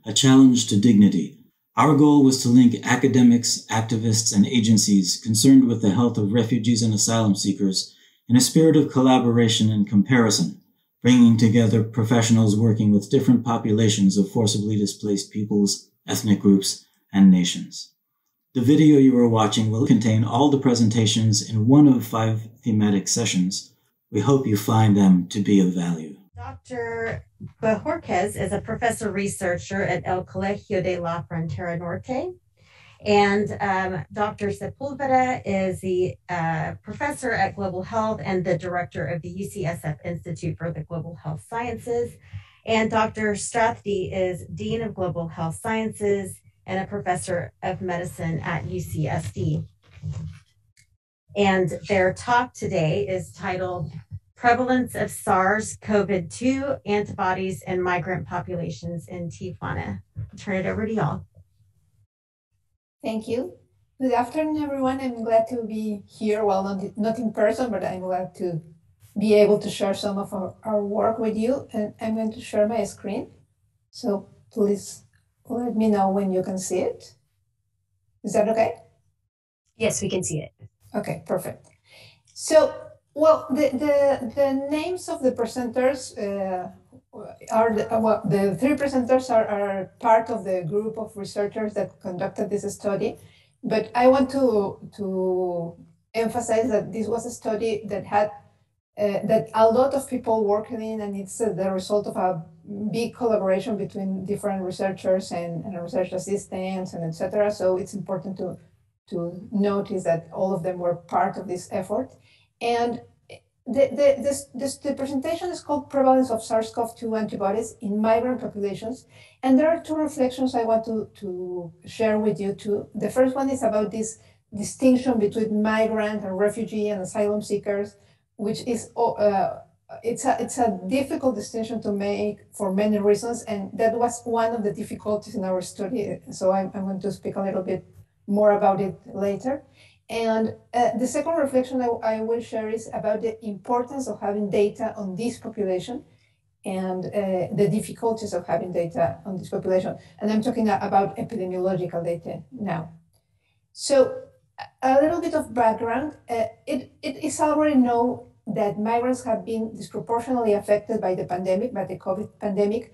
A Challenge to Dignity. Our goal was to link academics, activists, and agencies concerned with the health of refugees and asylum seekers in a spirit of collaboration and comparison, bringing together professionals working with different populations of forcibly displaced peoples, ethnic groups, and nations. The video you are watching will contain all the presentations in one of 5 thematic sessions. We hope you find them to be of value. Dr. Bajorquez is a professor researcher at El Colegio de la Frontera Norte. And Dr. Sepulveda is the professor at Global Health and the director of the UCSF Institute for the Global Health Sciences. And Dr. Strathdy is Dean of Global Health Sciences and a professor of medicine at UCSD. And their talk today is titled Prevalence of SARS-CoV-2 Antibodies in Migrant Populations in Tijuana. I'll turn it over to y'all. Thank you. Good afternoon, everyone. I'm glad to be here. Well, not in person, but I'm glad to be able to share some of our work with you. And I'm going to share my screen. So please let me know when you can see it. Is that okay? Yes, we can see it. Okay, perfect. So, well, the names of the presenters are the 3 presenters are part of the group of researchers that conducted this study. But I want to emphasize that this was a study that had that a lot of people working in, and it's the result of a big collaboration between different researchers and research assistants and etc. So it's important to notice that all of them were part of this effort. And the presentation is called Prevalence of SARS-CoV-2 Antibodies in Migrant Populations. And there are 2 reflections I want to share with you too. The first one is about this distinction between migrant and refugee and asylum seekers, which is it's a difficult distinction to make for many reasons, and that was one of the difficulties in our study. So I'm going to speak a little bit more about it later. And the second reflection I will share is about the importance of having data on this population and the difficulties of having data on this population. And I'm talking about epidemiological data now. So a little bit of background. It is already known that migrants have been disproportionately affected by the pandemic, by the COVID pandemic.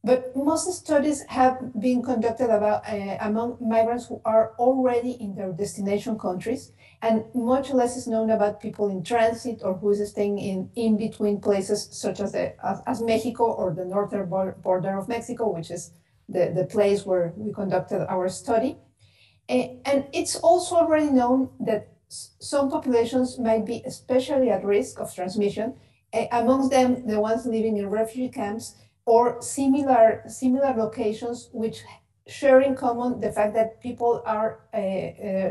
But most studies have been conducted among migrants who are already in their destination countries, and much less is known about people in transit or who is staying in between places such as Mexico or the northern border of Mexico, which is the place where we conducted our study. And it's also already known that some populations might be especially at risk of transmission, amongst them the ones living in refugee camps or similar locations which share in common the fact that people are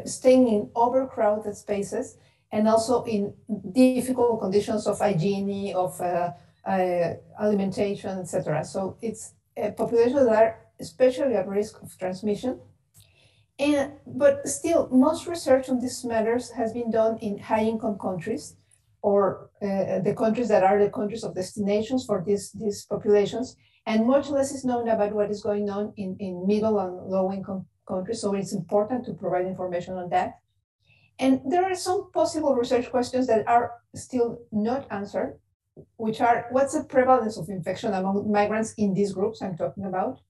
staying in overcrowded spaces and also in difficult conditions of hygiene, of alimentation, etc. So it's populations that are especially at risk of transmission. But still, most research on these matters has been done in high-income countries, or the countries that are the countries of destinations for these populations, and much less is known about what is going on in middle and low-income countries, so it's important to provide information on that. And there are some possible research questions that are still not answered, which are, what's the prevalence of infection among migrants in these groups I'm talking about?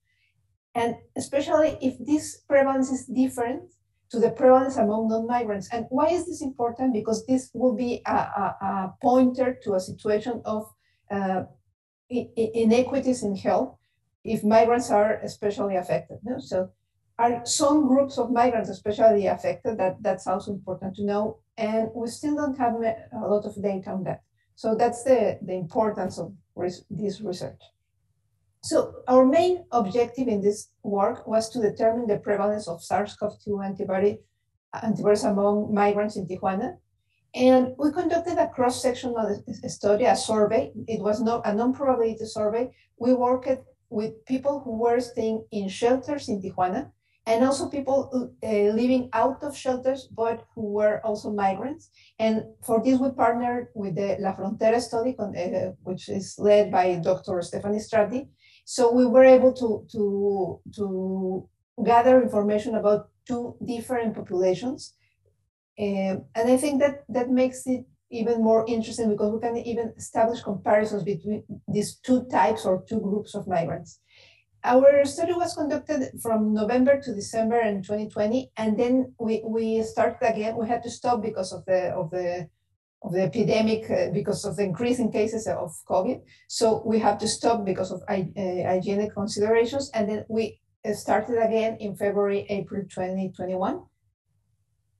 And especially if this prevalence is different to the prevalence among non-migrants. And why is this important? Because this will be a pointer to a situation of inequities in health if migrants are especially affected. No? So are some groups of migrants especially affected? That's also important to know. And we still don't have a lot of data on that. So that's the importance of this research. So our main objective in this work was to determine the prevalence of SARS-CoV-2 antibodies among migrants in Tijuana. And we conducted a cross-sectional study, a survey. It was not a non-probability survey. We worked with people who were staying in shelters in Tijuana, and also people living out of shelters, but who were also migrants. And for this, we partnered with the La Frontera study, which is led by Dr. Stephanie Strati. So we were able to gather information about two different populations. And I think that makes it even more interesting because we can even establish comparisons between these two types or two groups of migrants. Our study was conducted from November to December in 2020, and then we started again. We had to stop because of the epidemic, because of the increasing cases of COVID. So we have to stop because of hygienic considerations, and then we started again in February, April 2021.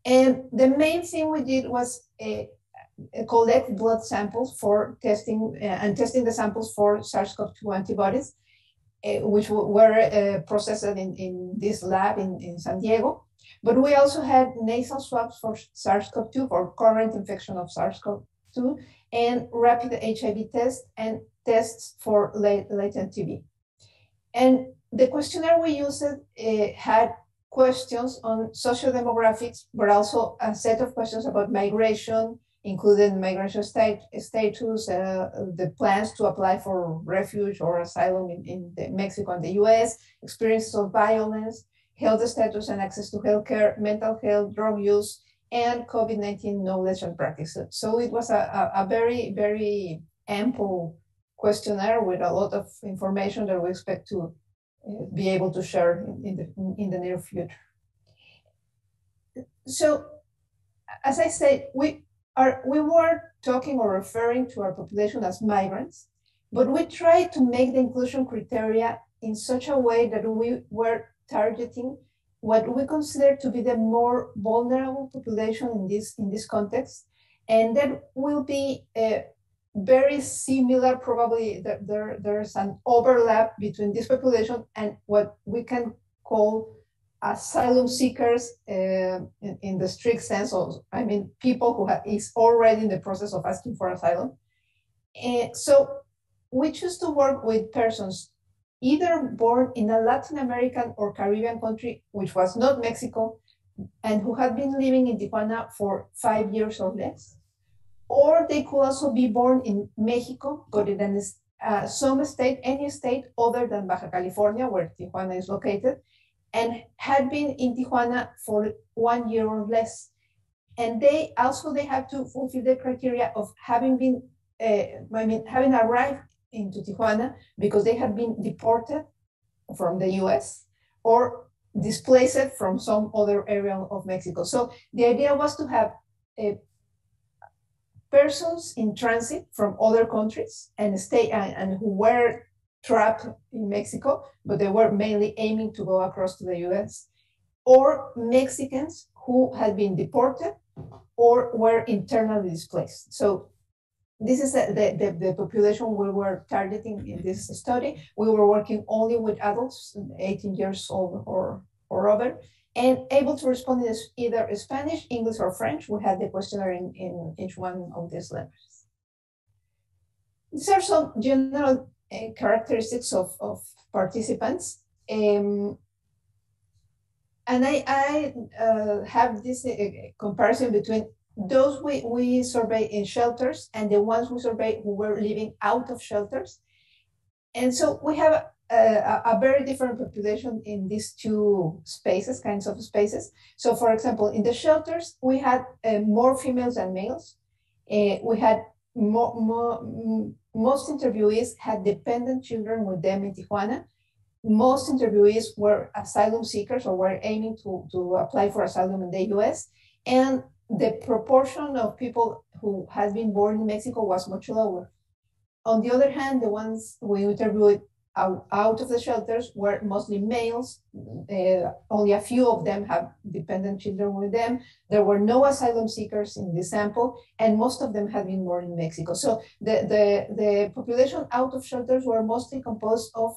And the main thing we did was collect blood samples for testing and testing the samples for SARS-CoV-2 antibodies, which were processed in this lab in San Diego. But we also had nasal swabs for SARS-CoV-2, for current infection of SARS-CoV-2, and rapid HIV tests and tests for latent TB. And the questionnaire we used had questions on sociodemographics, but also a set of questions about migration, including migration status, the plans to apply for refuge or asylum in Mexico and the US, experiences of violence, health status and access to healthcare, mental health, drug use, and COVID-19 knowledge and practices. So it was a very, very ample questionnaire with a lot of information that we expect to be able to share in the near future. So, as I said, we were talking or referring to our population as migrants, but we tried to make the inclusion criteria in such a way that we were targeting what we consider to be the more vulnerable population in this context, and that will be very similar. Probably there's an overlap between this population and what we can call asylum seekers in the strict sense of, I mean, people who is already in the process of asking for asylum. So we choose to work with persons either born in a Latin American or Caribbean country, which was not Mexico, and who had been living in Tijuana for 5 years or less. Or they could also be born in Mexico, but in some state, any state other than Baja California, where Tijuana is located, and had been in Tijuana for 1 year or less. And they have to fulfill the criteria of having been, having arrived into Tijuana because they had been deported from the US or displaced from some other area of Mexico. So the idea was to have persons in transit from other countries and who were trapped in Mexico, but they were mainly aiming to go across to the US, or Mexicans who had been deported or were internally displaced. So this is the population we were targeting in this study. We were working only with adults, 18 years old or over, and able to respond in either Spanish, English, or French. We had the questionnaire in each one of these languages. These are some general characteristics of participants. And I have this comparison between those we surveyed in shelters and the ones we surveyed who were living out of shelters. And so we have a very different population in these two kinds of spaces. So for example, in the shelters, we had more females than males. We had most interviewees had dependent children with them in Tijuana. Most interviewees were asylum seekers or were aiming to apply for asylum in the US. And the proportion of people who had been born in Mexico was much lower. On the other hand, the ones we interviewed out of the shelters were mostly males. Only a few of them have dependent children with them. There were no asylum seekers in the sample, and most of them had been born in Mexico. So the population out of shelters were mostly composed of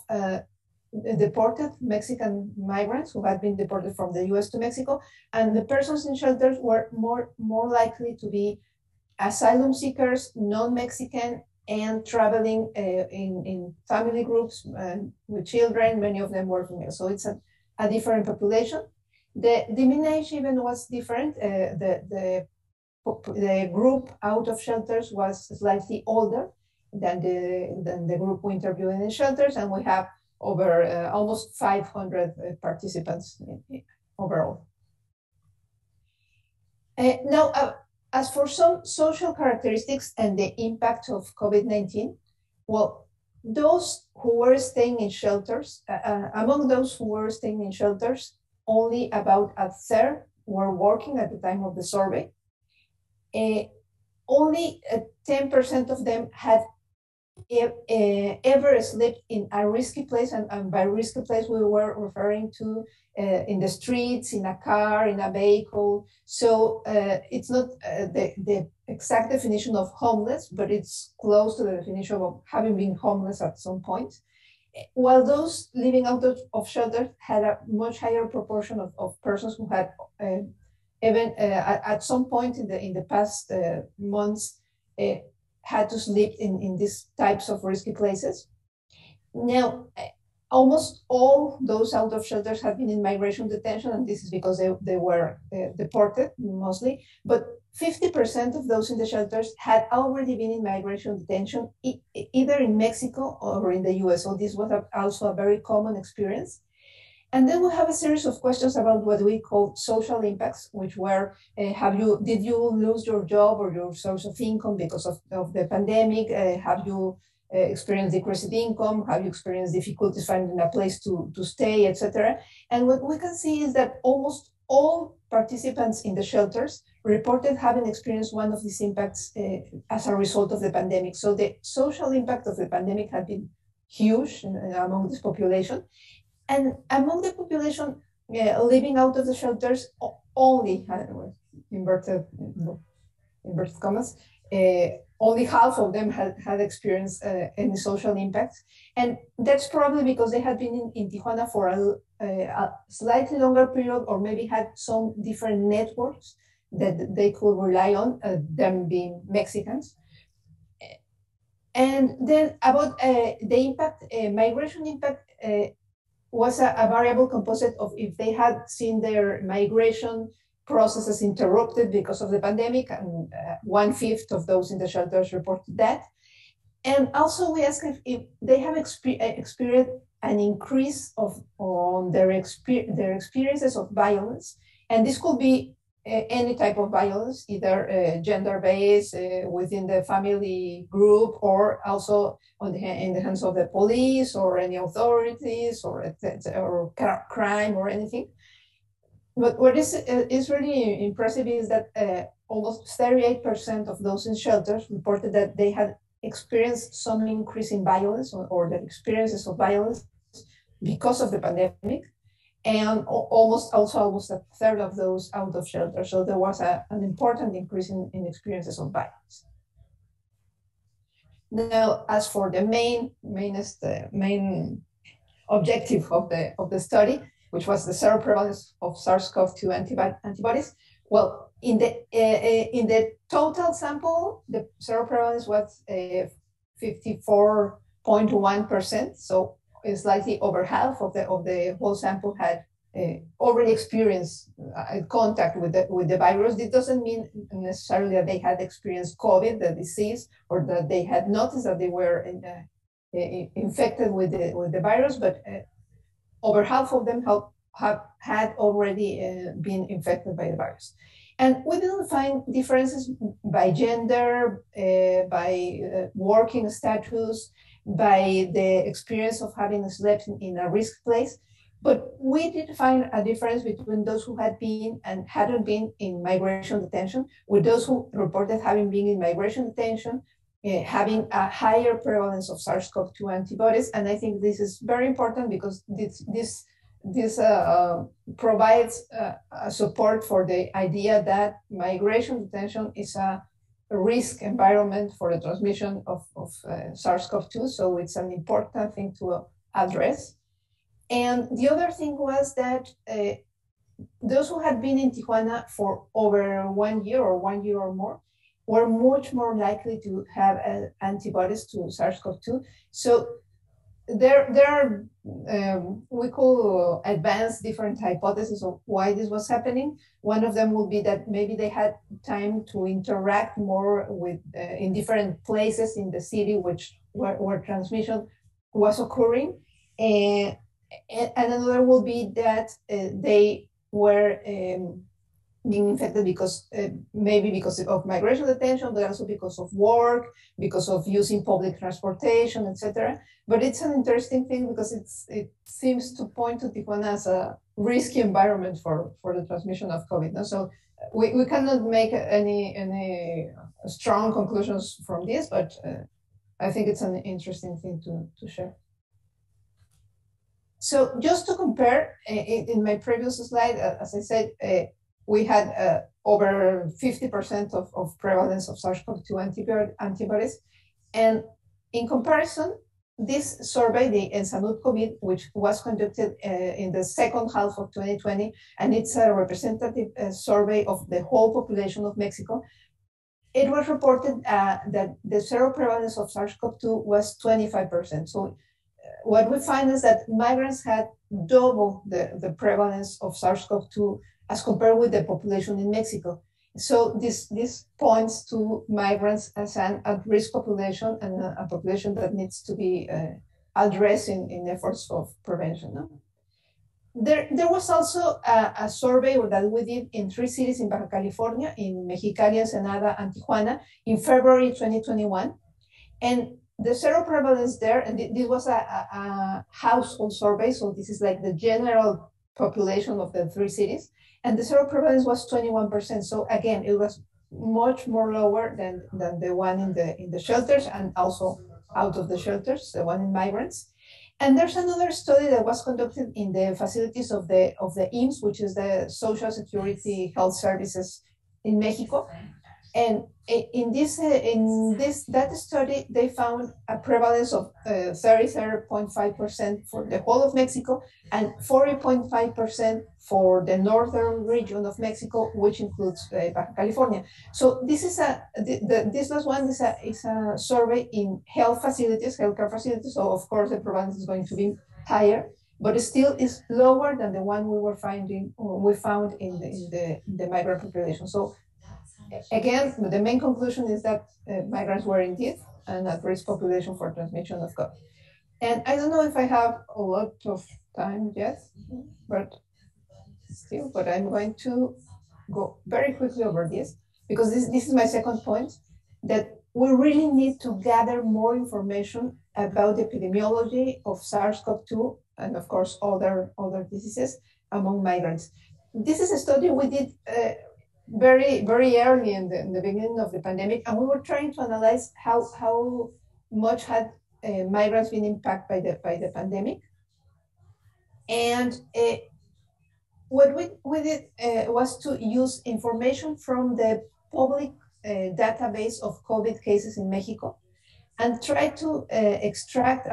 deported Mexican migrants who had been deported from the US to Mexico, and the persons in shelters were more likely to be asylum seekers, non-Mexican, and traveling in family groups with children. Many of them were female. So it's a different population. The mean age even was different. The group out of shelters was slightly older than the group we interviewed in the shelters, and we have over almost 500 participants overall. Now, as for some social characteristics and the impact of COVID-19, well, those who were staying in shelters, among those who were staying in shelters, only about a third were working at the time of the survey. Only 10% of them had ever slept in a risky place, and by risky place we were referring to in the streets, in a car, in a vehicle. So it's not the exact definition of homeless, but it's close to the definition of having been homeless at some point. While those living out of shelters had a much higher proportion of persons who had even at some point in the past months had to sleep in these types of risky places. Now, almost all those out of shelters have been in migration detention, and this is because they were deported mostly, but 50% of those in the shelters had already been in migration detention, either in Mexico or in the US. So this was also a very common experience. And then we have a series of questions about what we call social impacts, which were, did you lose your job or your source of income because of the pandemic? Have you experienced decreased income? Have you experienced difficulties finding a place to stay, etc.? And what we can see is that almost all participants in the shelters reported having experienced one of these impacts as a result of the pandemic. So the social impact of the pandemic had been huge among this population. And among the population living out of the shelters, only, inverted commas, only half of them had experienced any social impact. And that's probably because they had been in Tijuana for a slightly longer period, or maybe had some different networks that they could rely on, them being Mexicans. And then about the impact, migration impact, was a variable composite of if they had seen their migration processes interrupted because of the pandemic, and 1/5 of those in the shelters reported that. And also we asked if they have experienced an increase on their experiences of violence. And this could be any type of violence, either gender-based, within the family group, or also in the hands of the police or any authorities, or crime or anything. But what is really impressive is that almost 38% of those in shelters reported that they had experienced some increase in violence, or the experiences of violence because of the pandemic. And almost a third of those out of shelter. So there was an important increase in experiences of violence. Now, as for the main objective of the study, which was the seroprevalence of SARS-CoV-2 antibodies, well, in the total sample, the seroprevalence was 54.1%. So slightly over half of the whole sample had already experienced contact with the virus. It doesn't mean necessarily that they had experienced COVID, the disease, or that they had noticed that they were infected with the virus, but over half of them had already been infected by the virus. And we didn't find differences by gender, by working status, by the experience of having slept in a risk place. But we did find a difference between those who had been and hadn't been in migration detention, with those who reported having been in migration detention, having a higher prevalence of SARS-CoV-2 antibodies. And I think this is very important because this provides support for the idea that migration detention is a risk environment for the transmission of SARS-CoV-2. So it's an important thing to address. And the other thing was that those who had been in Tijuana for over 1 year or 1 year or more were much more likely to have antibodies to SARS-CoV-2. So there are, we could advance different hypotheses of why this was happening. One of them would be that maybe they had time to interact more with in different places in the city where transmission was occurring. And another will be that they were being infected because maybe because of migration detention, but also because of work, because of using public transportation, etc. But it's an interesting thing because it seems to point to Tijuana as a risky environment for the transmission of COVID. No? So we cannot make any strong conclusions from this, but I think it's an interesting thing to share. So just to compare, in my previous slide, as I said, we had over 50% of prevalence of SARS-CoV-2 antibodies. And in comparison, this survey, the Ensanud COVID, which was conducted in the second half of 2020, and it's a representative survey of the whole population of Mexico, it was reported that the seroprevalence of SARS-CoV-2 was 25%. So what we find is that migrants had double the prevalence of SARS-CoV-2 as compared with the population in Mexico. So this points to migrants as an at-risk population and a population that needs to be addressed in efforts of prevention. No? There was also a survey that we did in 3 cities in Baja California, in Mexicali, Ensenada, and Tijuana, in February 2021. And the seroprevalence there, and this was a household survey, so this is like the general population of the 3 cities, and the seroprevalence was 21%. So again, it was much more lower than the one in the shelters, and also out of the shelters, the one in migrants. And there's another study that was conducted in the facilities of the IMSS, which is the Social Security Health Services in Mexico. And in that study, they found a prevalence of 33.5% for the whole of Mexico and 40.5% for the northern region of Mexico, which includes Baja California. So this is this last one is a survey in healthcare facilities. So of course the prevalence is going to be higher, but it still is lower than the one we found in the migrant population. So again, the main conclusion is that migrants were indeed an at-risk population for transmission of COVID. And I don't know if I have a lot of time yet, but I'm going to go very quickly over this, because this is my second point, that we really need to gather more information about the epidemiology of SARS-CoV-2 and of course other diseases among migrants. This is a study we did very early in the beginning of the pandemic, and we were trying to analyze how much had migrants been impacted by the pandemic. And what we did was to use information from the public database of COVID cases in Mexico and try to extract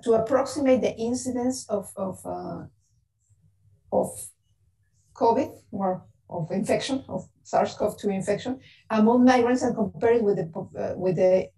to approximate the incidence of COVID, or of infection, of SARS-CoV-2 infection among migrants, and compare it with the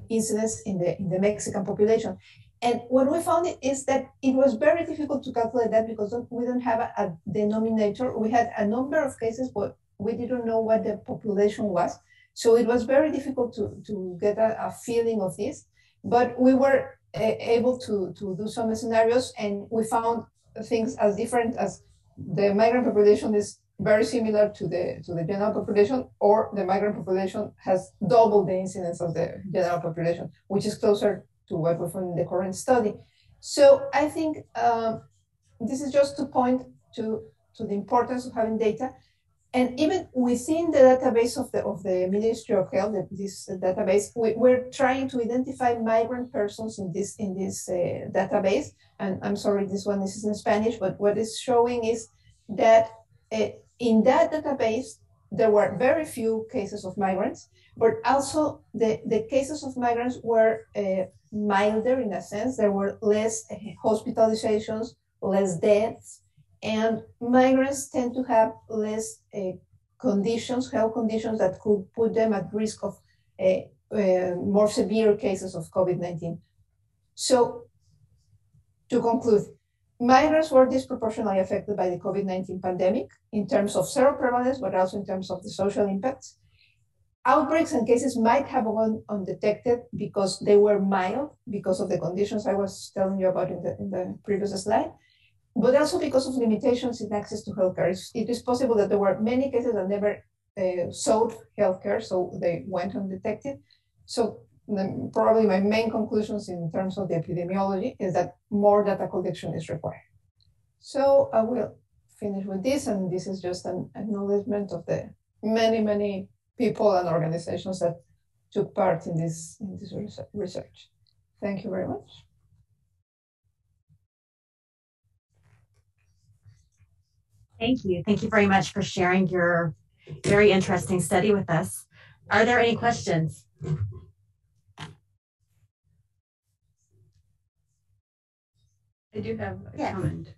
incidence in the Mexican population. And what we found is that it was very difficult to calculate that because we don't have a denominator. We had a number of cases, but we didn't know what the population was. So it was very difficult to get a feeling of this. But we were able to do some scenarios, and we found things as different as the migrant population is very similar to the general population, or the migrant population has double the incidence of the general population, which is closer to what we found in the current study. So I think this is just to point to the importance of having data. And even within the database of the Ministry of Health, this database, we're trying to identify migrant persons in this database. And I'm sorry, this one is in Spanish, but what it's showing is that in that database, there were very few cases of migrants, but also the cases of migrants were milder in a sense. There were less hospitalizations, less deaths, and migrants tend to have less health conditions that could put them at risk of more severe cases of COVID-19. So to conclude, migrants were disproportionately affected by the COVID-19 pandemic in terms of seroprevalence, but also in terms of the social impacts. outbreaks and cases might have gone undetected because they were mild, because of the conditions I was telling you about in the previous slide, but also because of limitations in access to healthcare. It is possible that there were many cases that never sought healthcare, so they went undetected. So probably my main conclusions in terms of the epidemiology is that more data collection is required. So I will finish with this, and this is just an acknowledgement of the many people and organizations that took part in this research. Thank you very much. Thank you. Thank you very much for sharing your very interesting study with us. Are there any questions? I do have a Yes. comment.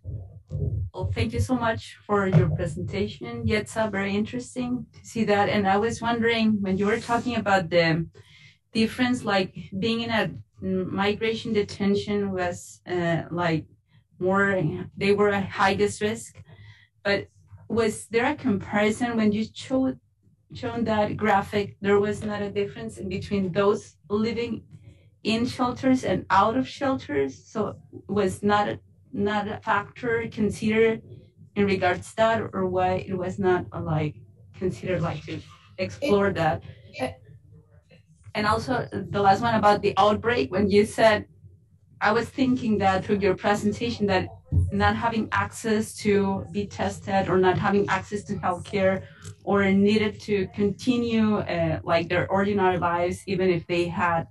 Well, thank you so much for your presentation, Yetza. Very interesting to see that. And I was wondering, when you were talking about the difference, like being in a migration detention was like more, they were at highest risk. But was there a comparison when you shown that graphic? There was not a difference in between those living in shelters and out of shelters, so was not a factor considered in regards to that, or why it was not like considered like to explore that. And also the last one about the outbreak, when you said, I was thinking that through your presentation that not having access to be tested or not having access to healthcare or needed to continue like their ordinary lives, even if they had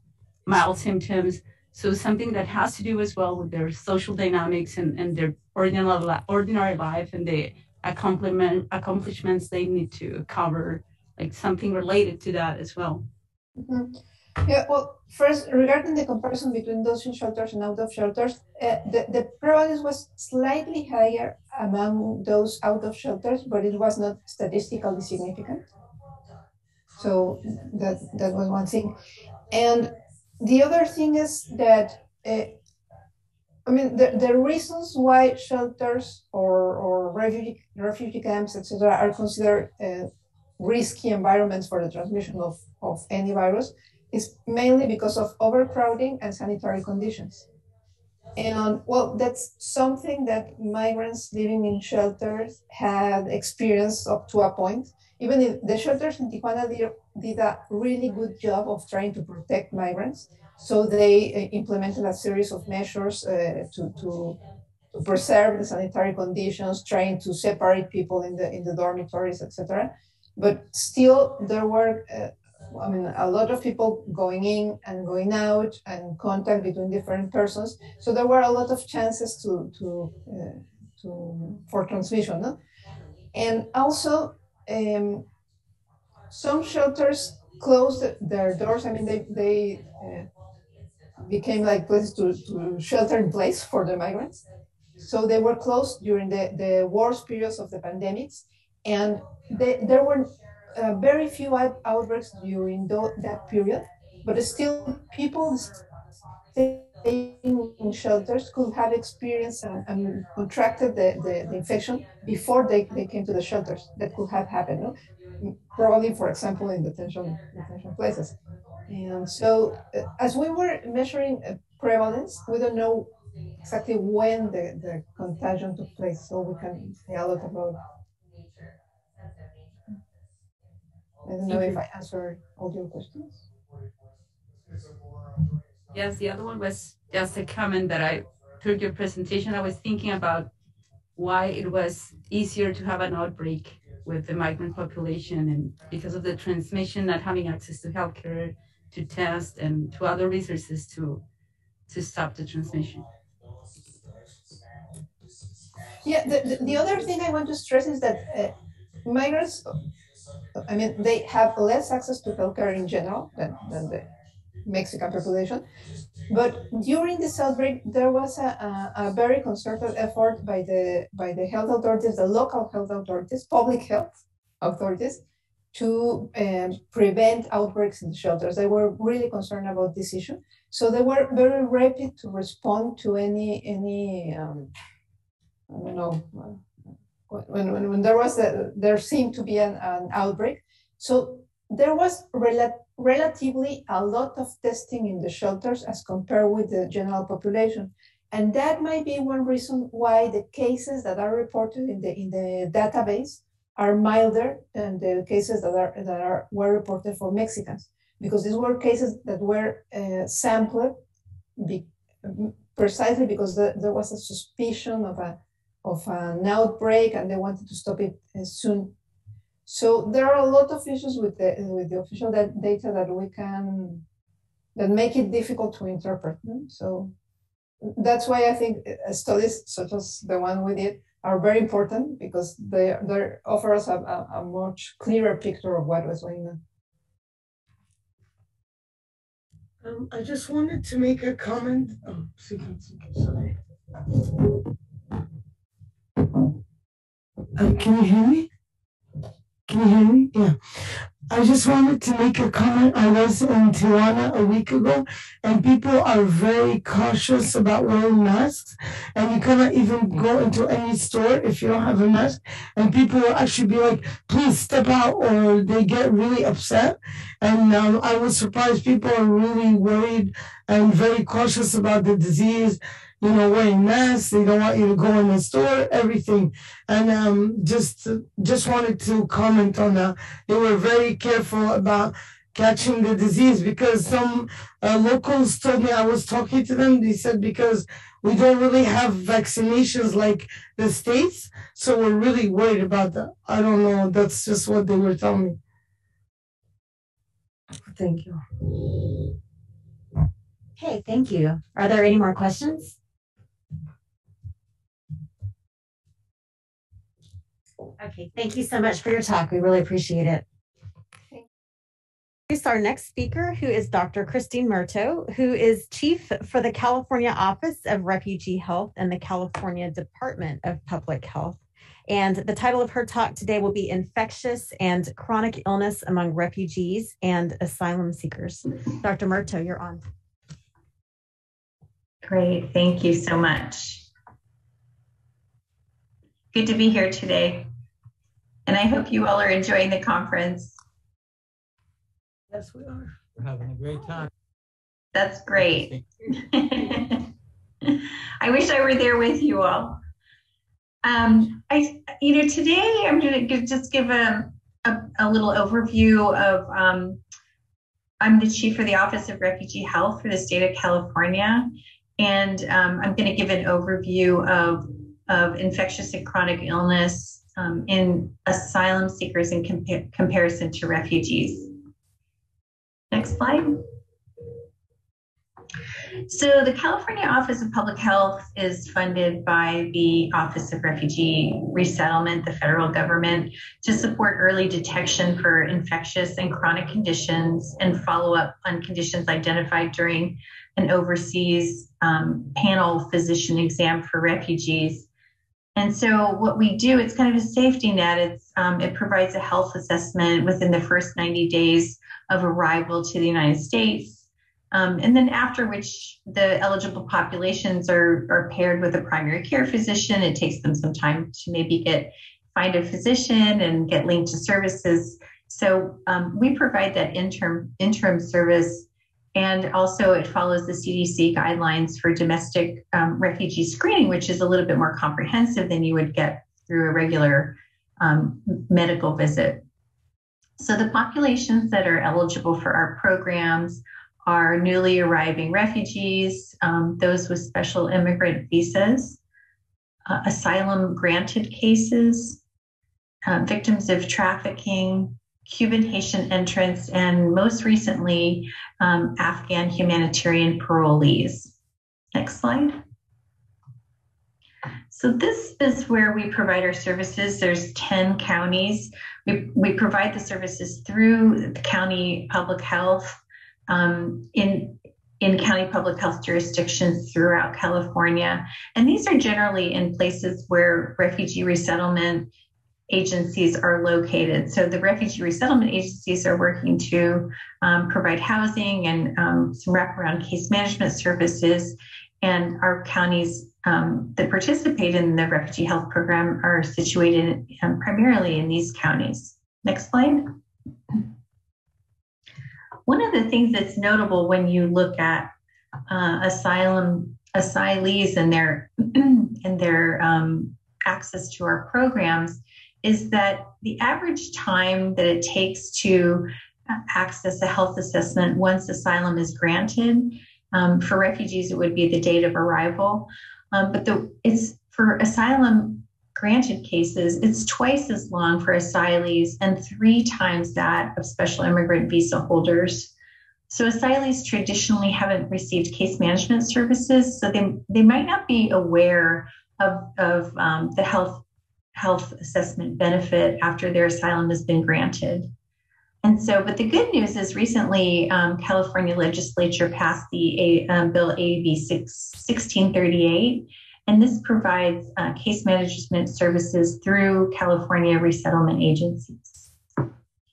mild symptoms. So something that has to do as well with their social dynamics and their ordinary life and the accomplishments they need to cover, like something related to that as well. Mm-hmm. Yeah, well, first, regarding the comparison between those in shelters and out of shelters, the prevalence was slightly higher among those out of shelters, but it was not statistically significant. So that was one thing. And the other thing is that, I mean, the reasons why shelters or refugee camps, etc., are considered risky environments for the transmission of any virus is mainly because of overcrowding and sanitary conditions. And well, that's something that migrants living in shelters had experienced up to a point. Even if the shelters in Tijuana did a really good job of trying to protect migrants. So they implemented a series of measures to preserve the sanitary conditions, trying to separate people in the dormitories, etc. But still, there were, I mean, a lot of people going in and going out, and contact between different persons. So there were a lot of chances for transmission, no? And also, some shelters closed their doors. I mean, they became like places to shelter in place for the migrants. So they were closed during the worst periods of the pandemics, and there were very few outbreaks during that period, but still people staying in shelters could have experienced and contracted the infection before they came to the shelters. That could have happened, no? Probably, for example, in detention places. And so as we were measuring prevalence, we don't know exactly when the contagion took place, so we can say a lot about. I don't know if I answered all your questions. Yes, the other one was just a comment that I, through your presentation, I was thinking about why it was easier to have an outbreak with the migrant population, and because of the transmission, not having access to healthcare, to test, and to other resources to stop the transmission. Yeah, the other thing I want to stress is that migrants, I mean, they have less access to healthcare in general than the Mexican population. But during this outbreak, there was a very concerted effort by the health authorities, the local health authorities, public health authorities, to prevent outbreaks in the shelters. They were really concerned about this issue. So they were very rapid to respond to any I don't know, when there seemed to be an outbreak. So there was relatively a lot of testing in the shelters as compared with the general population. And that might be one reason why the cases that are reported in the database are milder than the cases that were reported for Mexicans, because these were cases that were sampled precisely because there was a suspicion of an outbreak and they wanted to stop it soon. So there are a lot of issues with the official data that make it difficult to interpret. So that's why I think studies such as the one we did are very important, because they offer us a much clearer picture of what was going on. I just wanted to make a comment. Oh, sorry. Can you hear me? Can you hear me? Yeah. I just wanted to make a comment. I was in Tijuana a week ago, and people are very cautious about wearing masks. And you cannot even go into any store if you don't have a mask. And people will actually be like, please step out, or they get really upset. And I was surprised people are really worried and very cautious about the disease. Wearing masks, they don't want you to go in the store, everything. And just wanted to comment on that. They were very careful about catching the disease, because some locals told me, I was talking to them, they said because we don't really have vaccinations like the States, so we're really worried about that. I don't know, that's just what they were telling me. Thank you. Okay, thank you. Are there any more questions? Okay, thank you so much for your talk. We really appreciate it. Here's our next speaker, who is Dr. Christine Murto, who is Chief for the California Office of Refugee Health and the California Department of Public Health. And the title of her talk today will be Infectious and Chronic Illness Among Refugees and Asylum Seekers. Dr. Murto, you're on. Great, thank you so much. Good to be here today. And I hope you all are enjoying the conference. Yes, we are. We're having a great time. That's great. I wish I were there with you all. Today I'm going to just give a little overview of, I'm the Chief for the Office of Refugee Health for the state of California. And I'm going to give an overview of infectious and chronic illness in asylum seekers in comparison to refugees. Next slide. So the California Office of Public Health is funded by the Office of Refugee Resettlement, the federal government, to support early detection for infectious and chronic conditions and follow up on conditions identified during an overseas panel physician exam for refugees. And so what we do, it's kind of a safety net. It provides a health assessment within the first 90 days of arrival to the United States. And then after which the eligible populations are paired with a primary care physician. It takes them some time to maybe find a physician and get linked to services. So we provide that interim service. And also it follows the CDC guidelines for domestic refugee screening, which is a little bit more comprehensive than you would get through a regular medical visit. So the populations that are eligible for our programs are newly arriving refugees, those with special immigrant visas, asylum granted cases, victims of trafficking, Cuban Haitian entrants, and most recently, Afghan humanitarian parolees. Next slide. So this is where we provide our services. There's 10 counties. We provide the services through the county public health in county public health jurisdictions throughout California. And these are generally in places where refugee resettlement agencies are located. So the refugee resettlement agencies are working to provide housing and some wraparound case management services. And our counties that participate in the refugee health program are situated primarily in these counties. Next slide. one of the things that's notable when you look at asylees and their access to our programs is that the average time that it takes to access a health assessment once asylum is granted, for refugees, it would be the date of arrival. But it's for asylum granted cases, it's twice as long for asylees and 3 times that of special immigrant visa holders. So asylees traditionally haven't received case management services, so they might not be aware of the health assessment benefit after their asylum has been granted. And so, but the good news is recently California legislature passed the Bill AB 1638, and this provides case management services through California resettlement agencies.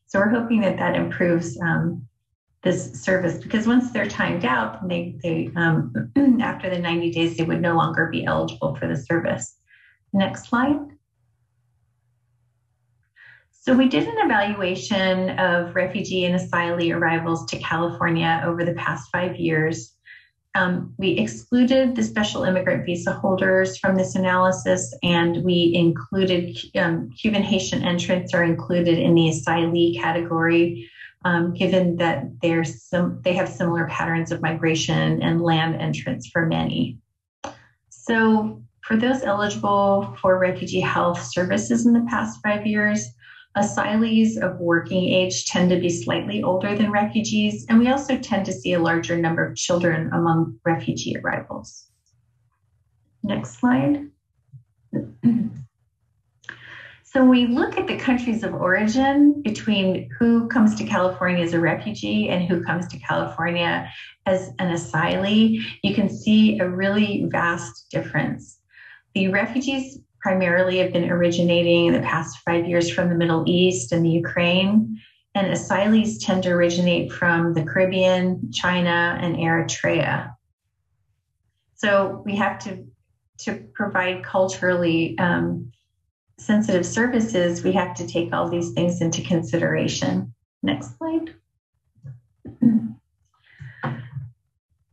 So we're hoping that that improves this service, because once they're timed out, they after the 90 days, they would no longer be eligible for the service. Next slide. So we did an evaluation of refugee and asylee arrivals to California over the past 5 years. We excluded the special immigrant visa holders from this analysis, and we included Cuban Haitian entrants are included in the asylee category, given that they have similar patterns of migration and land entrance for many. So for those eligible for refugee health services in the past 5 years, asylees of working age tend to be slightly older than refugees, and we also tend to see a larger number of children among refugee arrivals. Next slide. So we look at the countries of origin between who comes to California as a refugee and who comes to California as an asylee. You can see a really vast difference. The refugees primarily have been originating in the past 5 years from the Middle East and the Ukraine, and asylees tend to originate from the Caribbean, China, and Eritrea. So we have to provide culturally sensitive services, we have to take all these things into consideration. Next slide.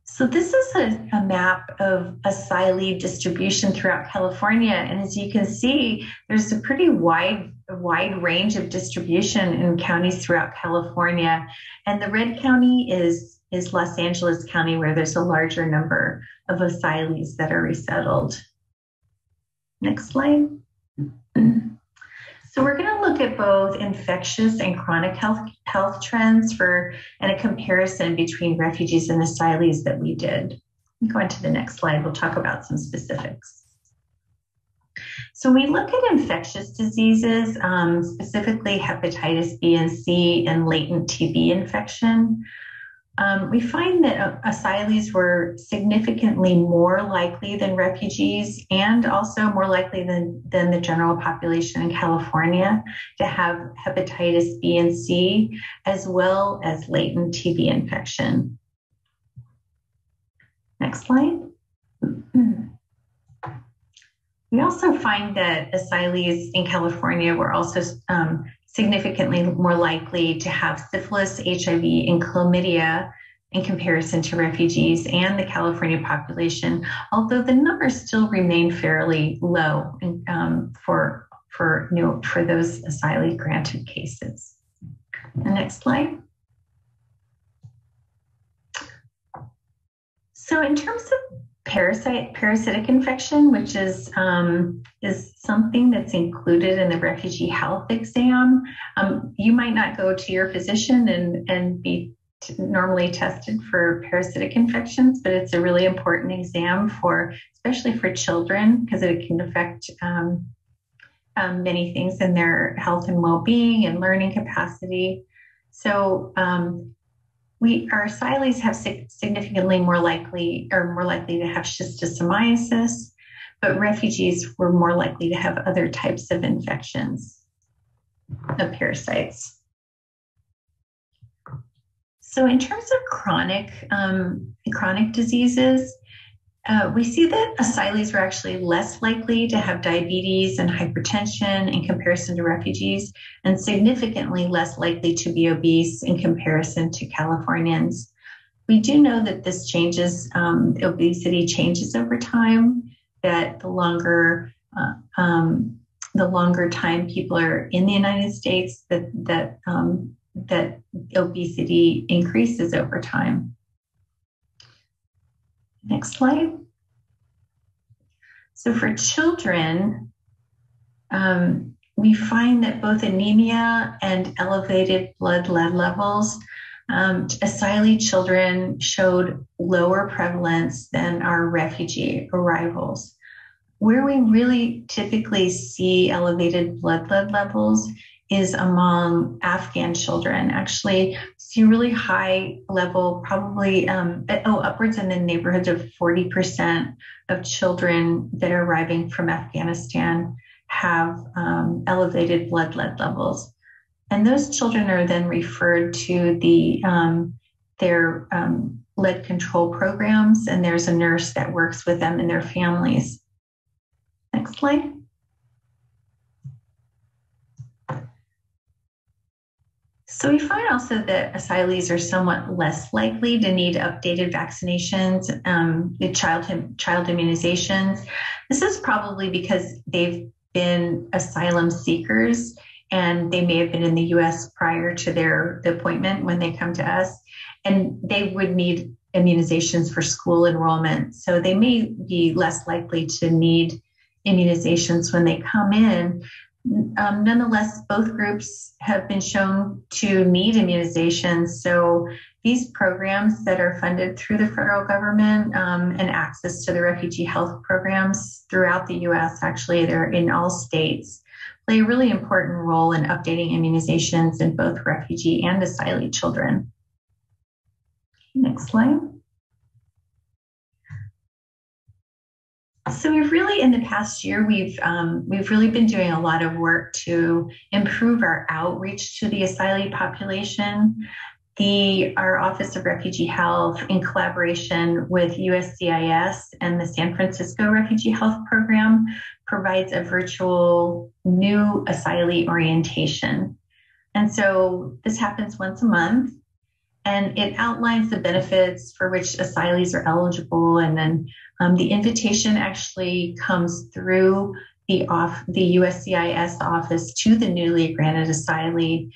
So this is a map of asylee distribution throughout California. And as you can see, there's a pretty wide range of distribution in counties throughout California. And the red county is Los Angeles County, where there's a larger number of asylees that are resettled. Next slide. So we're going to look at both infectious and chronic health trends and a comparison between refugees and asylees that we did. Go on to the next slide. We'll talk about some specifics. So we look at infectious diseases, specifically hepatitis B and C and latent TB infection. We find that asylees were significantly more likely than refugees, and also more likely than the general population in California to have hepatitis B and C, as well as latent TB infection. Next slide. We also find that asylees in California were also significantly more likely to have syphilis, HIV, and chlamydia in comparison to refugees and the California population, although the numbers still remain fairly low for those asylee granted cases. The next slide. So in terms of parasitic infection, which is something that's included in the refugee health exam. You might not go to your physician and be normally tested for parasitic infections, but it's a really important exam especially for children, because it can affect many things in their health and well-being and learning capacity. So our asylees have significantly more likely to have schistosomiasis, but refugees were more likely to have other types of infections of parasites. So in terms of chronic diseases, we see that asylees were actually less likely to have diabetes and hypertension in comparison to refugees, and significantly less likely to be obese in comparison to Californians. We do know that this changes, obesity changes over time, that the longer time people are in the United States, that obesity increases over time. Next slide. So for children, we find that both anemia and elevated blood lead levels, asylee children showed lower prevalence than our refugee arrivals. Where we really typically see elevated blood lead levels is among Afghan children. Actually, see really high level, probably upwards in the neighborhood of 40% of children that are arriving from Afghanistan have elevated blood lead levels. And those children are then referred to their lead control programs, and there's a nurse that works with them and their families. Next slide. So we find also that asylees are somewhat less likely to need updated vaccinations, child immunizations. This is probably because they've been asylum seekers and they may have been in the US prior to the appointment when they come to us, and they would need immunizations for school enrollment. So they may be less likely to need immunizations when they come in. Nonetheless, both groups have been shown to need immunizations. So these programs that are funded through the federal government and access to the refugee health programs throughout the US, actually they're in all states, play a really important role in updating immunizations in both refugee and asylee children. Next slide. So we've really, in the past year, we've really been doing a lot of work to improve our outreach to the asylee population. Our Office of Refugee Health, in collaboration with USCIS and the San Francisco Refugee Health Program, provides a virtual new asylee orientation. And so this happens once a month, and it outlines the benefits for which asylees are eligible. And then the invitation actually comes through the USCIS office to the newly granted asylee.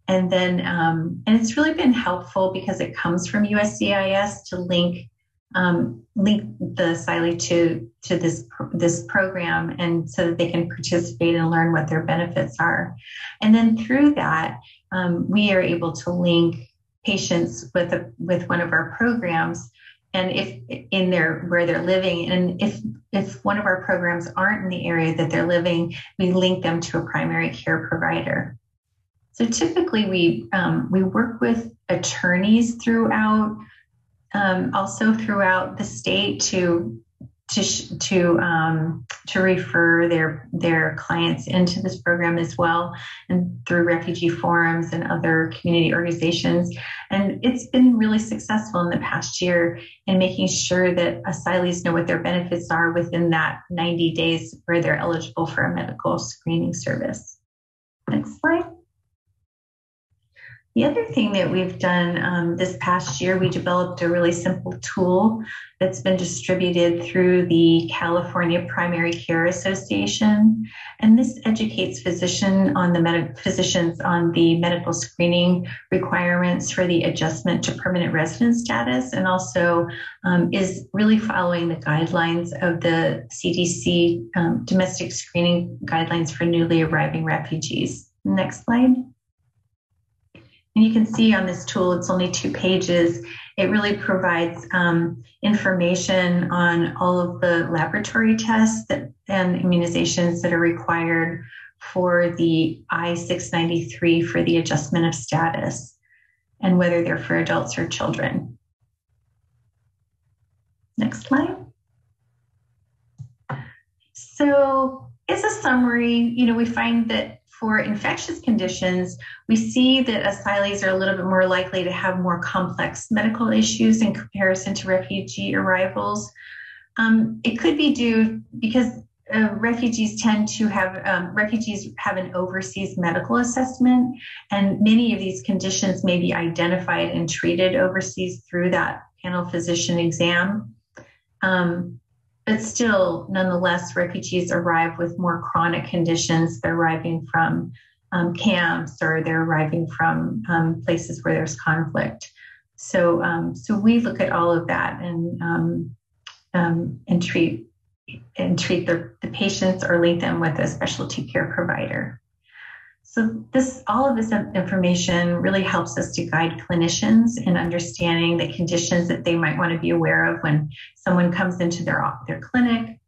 And then, and it's really been helpful because it comes from USCIS to link the asylee to this program, and so that they can participate and learn what their benefits are. And then through that, we are able to link patients with one of our programs, and where they're living, and if one of our programs aren't in the area that they're living, we link them to a primary care provider. So typically we work with attorneys throughout the state to refer their clients into this program as well, and through refugee forums and other community organizations. And it's been really successful in the past year in making sure that asylees know what their benefits are within that 90 days where they're eligible for a medical screening service. Next slide. The other thing that we've done this past year, we developed a really simple tool that's been distributed through the California Primary Care Association. And this educates physicians on the medical screening requirements for the adjustment to permanent resident status, and also is really following the guidelines of the CDC domestic screening guidelines for newly arriving refugees. Next slide. And you can see on this tool, it's only 2 pages. It really provides information on all of the laboratory tests and immunizations that are required for the I-693 for the adjustment of status, and whether they're for adults or children. Next slide. So as a summary, we find that for infectious conditions, we see that asylees are a little bit more likely to have more complex medical issues in comparison to refugee arrivals. It could be due because refugees have an overseas medical assessment, and many of these conditions may be identified and treated overseas through that panel physician exam. But still, nonetheless, refugees arrive with more chronic conditions. They're arriving from camps, or they're arriving from places where there's conflict. So we look at all of that and treat the patients or link them with a specialty care provider. So all of this information really helps us to guide clinicians in understanding the conditions that they might want to be aware of when someone comes into their clinic,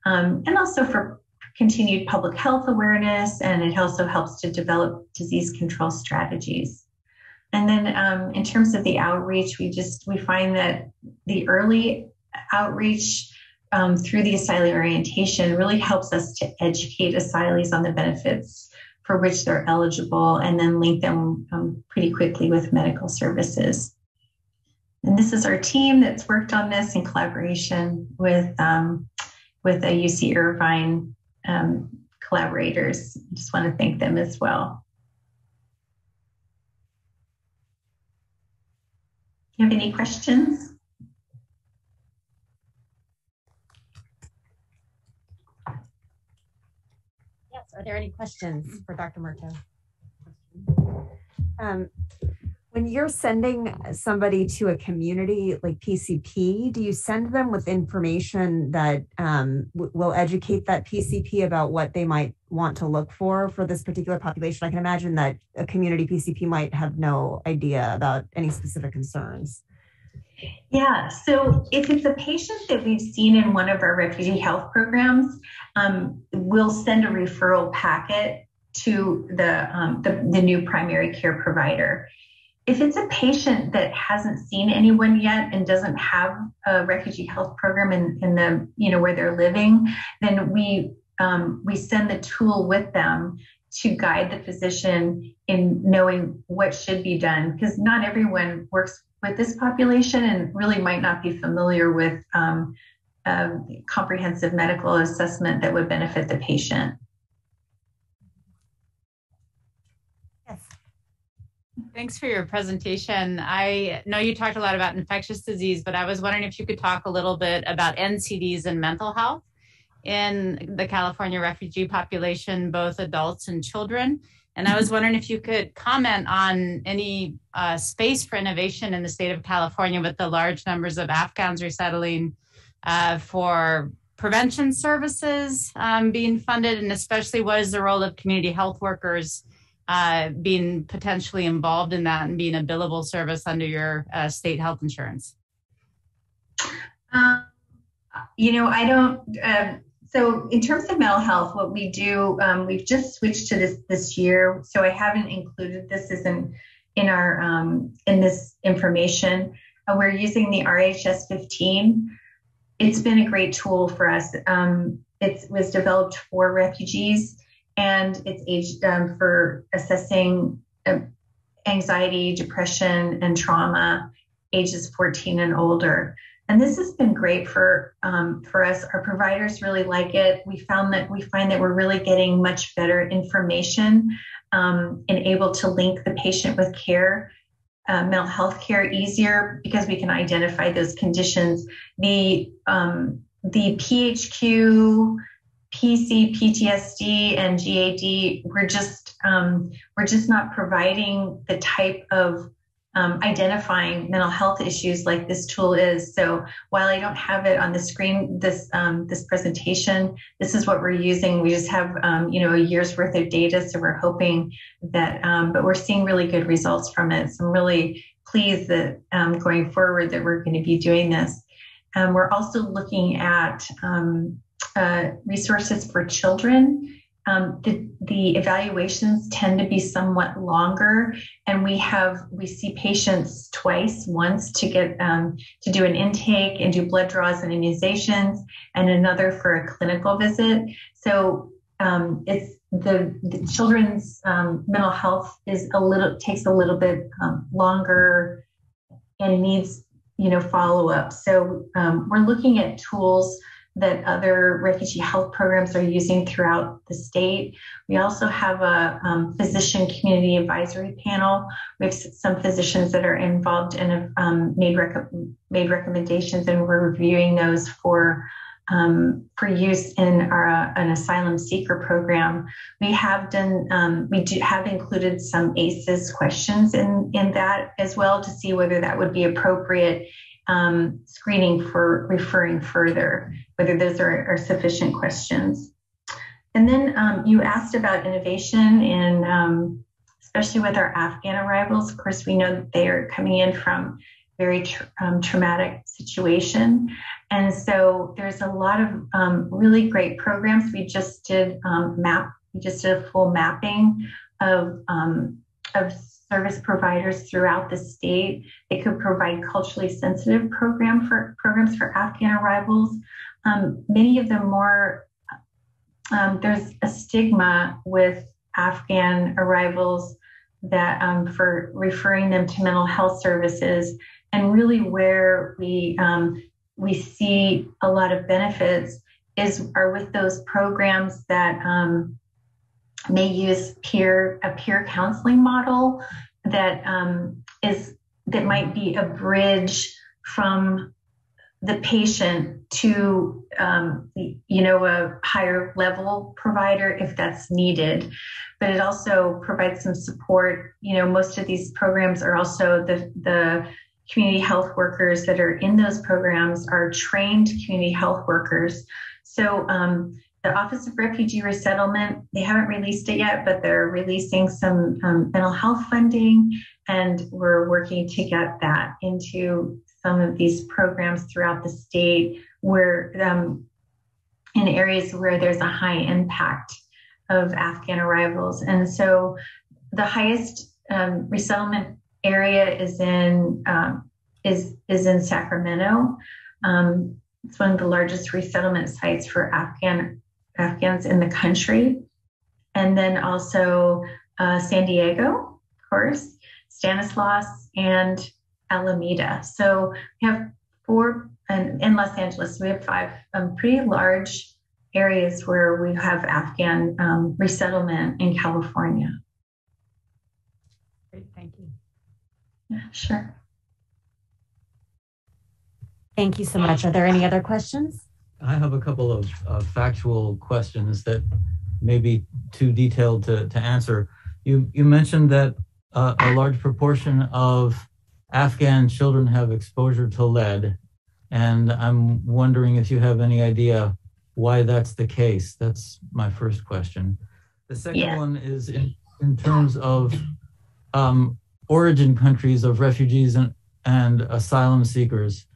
and also for continued public health awareness, and it also helps to develop disease control strategies. And then in terms of the outreach, we find that the early outreach through the asylee orientation really helps us to educate asylees on the benefits for which they're eligible, and then link them pretty quickly with medical services. And this is our team that's worked on this in collaboration with the UC Irvine collaborators. I just want to thank them as well. Do you have any questions? Are there any questions for Dr. Murto? When you're sending somebody to a community like PCP, do you send them with information that will educate that PCP about what they might want to look for this particular population? I can imagine that a community PCP might have no idea about any specific concerns. Yeah, so if it's a patient that we've seen in one of our refugee health programs, we'll send a referral packet to the new primary care provider. If it's a patient that hasn't seen anyone yet and doesn't have a refugee health program in the where they're living, then we send the tool with them to guide the physician in knowing what should be done, because not everyone works with this population and really might not be familiar with comprehensive medical assessment that would benefit the patient. Yes. Thanks for your presentation. I know you talked a lot about infectious disease, but I was wondering if you could talk a little bit about NCDs and mental health in the California refugee population, both adults and children. And I was wondering if you could comment on any space for innovation in the state of California with the large numbers of Afghans resettling for prevention services being funded, and especially what is the role of community health workers being potentially involved in that and being a billable service under your state health insurance? I don't. So in terms of mental health, what we do, we've just switched to this year. So I haven't included this as in our in this information. We're using the RHS 15. It's been a great tool for us. It was developed for refugees, and it's aged for assessing anxiety, depression, and trauma, ages 14 and older. And this has been great for us. Our providers really like it. We find that we're really getting much better information and able to link the patient with care, mental health care easier, because we can identify those conditions. The PHQ, PC, PTSD, and GAD, we're just not providing the type of identifying mental health issues like this tool is. So while I don't have it on the screen, this presentation, this is what we're using. We just have a year's worth of data, so we're hoping that, but we're seeing really good results from it. So I'm really pleased that going forward that we're going to be doing this. We're also looking at resources for children. The evaluations tend to be somewhat longer, and we see patients twice, once to get to do an intake and do blood draws and immunizations, and another for a clinical visit. So it's the children's mental health takes a little bit longer and needs follow-up. So we're looking at tools that other refugee health programs are using throughout the state. We also have a physician community advisory panel. We have some physicians that are involved and have made recommendations, and we're reviewing those for use in an asylum seeker program. We have have included some ACEs questions in that as well to see whether that would be appropriate screening for referring further, whether those are sufficient questions. And then you asked about innovation, and especially with our Afghan arrivals. Of course, we know that they are coming in from very traumatic situation. And so there's a lot of really great programs. We just did a full mapping of service providers throughout the state. They could provide culturally sensitive programs for Afghan arrivals. Many of them there's a stigma with Afghan arrivals that for referring them to mental health services, and really where we see a lot of benefits are with those programs that may use a peer counseling model that might be a bridge from the patient to a higher level provider if that's needed. But it also provides some support. Most of these programs are also the community health workers that are in those programs are trained community health workers. So the Office of Refugee Resettlement, they haven't released it yet, but they're releasing some mental health funding, and we're working to get that into some of these programs throughout the state where in areas where there's a high impact of Afghan arrivals. And so the highest resettlement area is in Sacramento. It's one of the largest resettlement sites for Afghans in the country. And then also San Diego, of course, Stanislaus, and Alameda. So we have 4, and in Los Angeles, we have 5 pretty large areas where we have Afghan resettlement in California. Great, thank you. Yeah, sure. Thank you so much. Are there any other questions? I have a couple of factual questions that may be too detailed to answer. You mentioned that a large proportion of Afghan children have exposure to lead, and I'm wondering if you have any idea why that's the case. That's my first question. The second one is in terms of origin countries of refugees and asylum seekers.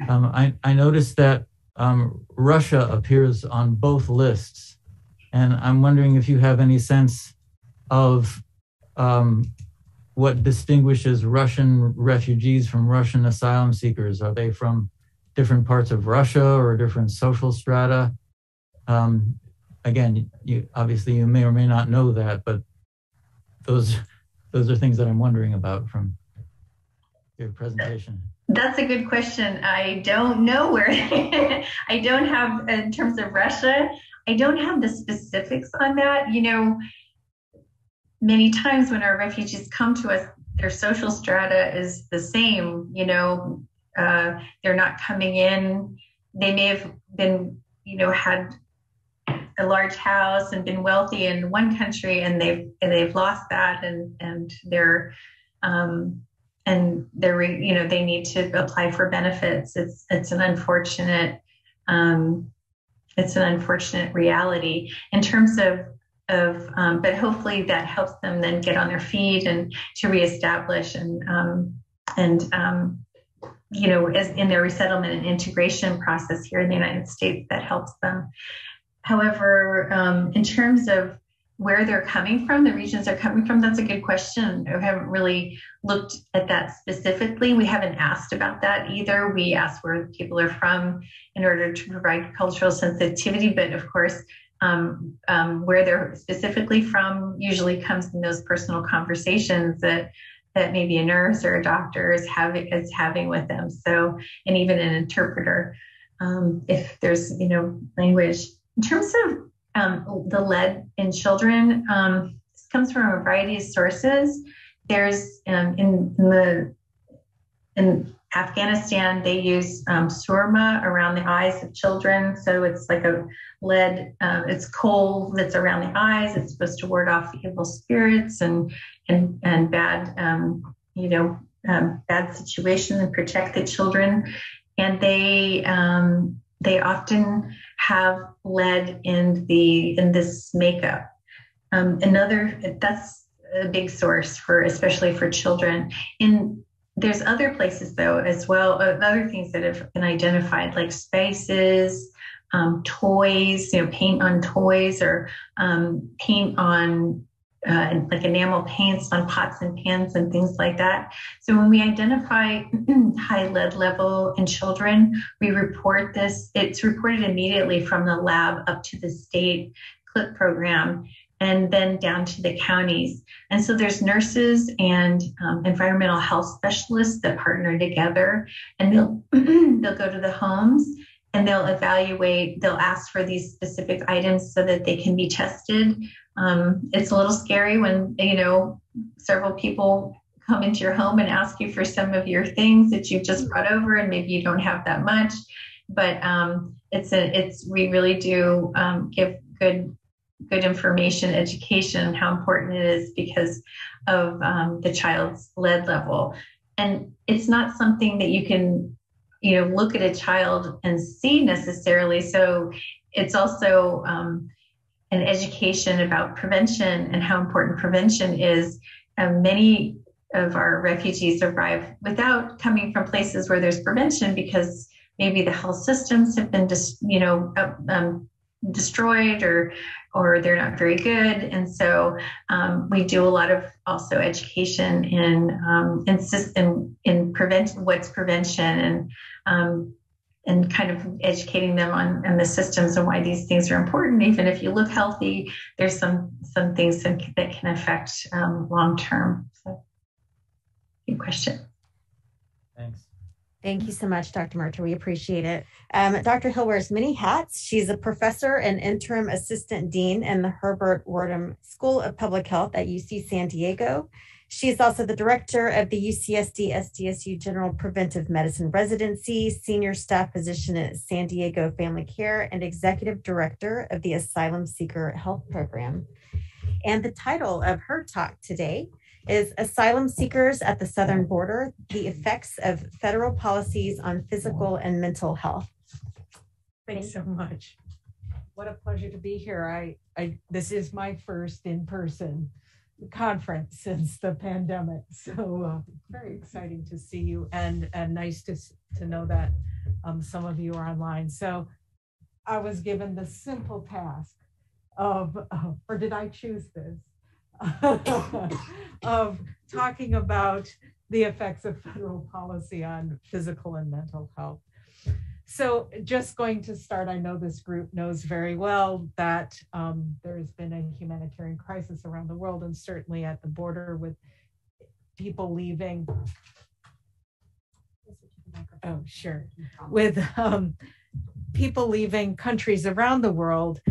I noticed that Russia appears on both lists, and I'm wondering if you have any sense of what distinguishes Russian refugees from Russian asylum seekers. Are they from different parts of Russia or different social strata? Again, you may or may not know that, but those are things that I'm wondering about from your presentation. That's a good question. I don't know where. I don't have, in terms of Russia, I don't have the specifics on that. Many times when our refugees come to us, their social strata is the same. They're not coming in. They may have been, had a large house and been wealthy in one country, and they've lost that, and they're they need to apply for benefits. It's an unfortunate reality in terms of but hopefully that helps them then get on their feet and to reestablish and as in their resettlement and integration process here in the United States, that helps them. However, in terms of where they're coming from, the regions they're coming from, that's a good question. I haven't really looked at that specifically. We haven't asked about that either. We ask where people are from in order to provide cultural sensitivity, but of course, where they're specifically from usually comes in those personal conversations that that maybe a nurse or a doctor is having with them. So, and even an interpreter, if there's, language. In terms of the lead in children, this comes from a variety of sources. There's in Afghanistan, they use surma around the eyes of children. So it's like a lead, it's coal that's around the eyes. It's supposed to ward off evil spirits and bad, bad situations and protect the children. And they often have lead in this makeup. That's a big source especially for children. There's other places though as well, other things that have been identified, like spices, toys, paint on toys, or paint on like enamel paints on pots and pans and things like that. So when we identify high lead level in children, we report this. It's reported immediately from the lab up to the state CLIP program, and then down to the counties. And so there's nurses and environmental health specialists that partner together, and they'll go to the homes and they'll evaluate, they'll ask for these specific items so that they can be tested. It's a little scary when, several people come into your home and ask you for some of your things that you've just brought over, and maybe you don't have that much, but we really do give good information, education, how important it is because of the child's lead level. And it's not something that you can, look at a child and see necessarily. So it's also an education about prevention and how important prevention is. Many of our refugees arrive without coming from places where there's prevention because maybe the health systems have been destroyed or they're not very good. And so we do a lot of also education in what's prevention and kind of educating them on the systems and why these things are important. Even if you look healthy, there's some things that can affect long-term. So good question. Thanks. Thank you so much, Dr. Murto. We appreciate it. Dr. Hill wears many hats. She's a professor and interim assistant dean in the Herbert Wardham School of Public Health at UC San Diego. She is also the director of the UCSD SDSU General Preventive Medicine Residency, senior staff physician at San Diego Family Care, and executive director of the Asylum Seeker Health Program. And the title of her talk today is Asylum Seekers at the Southern Border, the Effects of Federal Policies on Physical and Mental Health. Thanks so much. What a pleasure to be here. This is my first in-person conference since the pandemic. So very exciting to see you and nice to know that some of you are online. So I was given the simple task or did I choose this? Of talking about the effects of federal policy on physical and mental health. So just going to start, I know this group knows very well that there's been a humanitarian crisis around the world and certainly at the border with people leaving. Oh, sure. With people leaving countries around the world.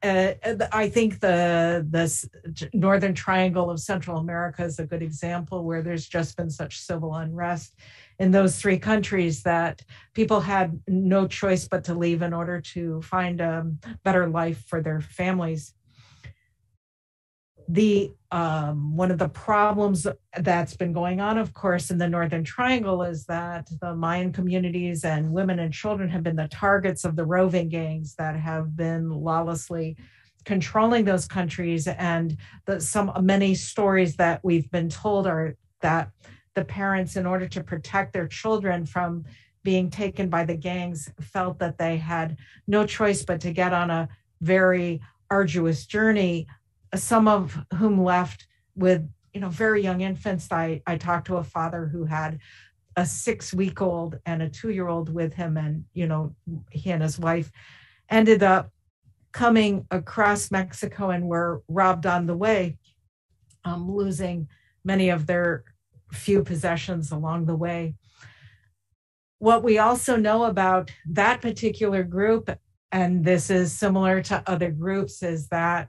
I think the Northern Triangle of Central America is a good example where there's just been such civil unrest in those three countries that people had no choice but to leave in order to find a better life for their families. One of the problems that's been going on, of course, in the Northern Triangle is that the Mayan communities and women and children have been the targets of the roving gangs that have been lawlessly controlling those countries. And many stories that we've been told are that the parents, in order to protect their children from being taken by the gangs, felt that they had no choice but to get on a very arduous journey, some of whom left with very young infants. I talked to a father who had a 6-week-old and a 2-year-old with him, and he and his wife ended up coming across Mexico and were robbed on the way, losing many of their few possessions along the way. What we also know about that particular group, and this is similar to other groups, is that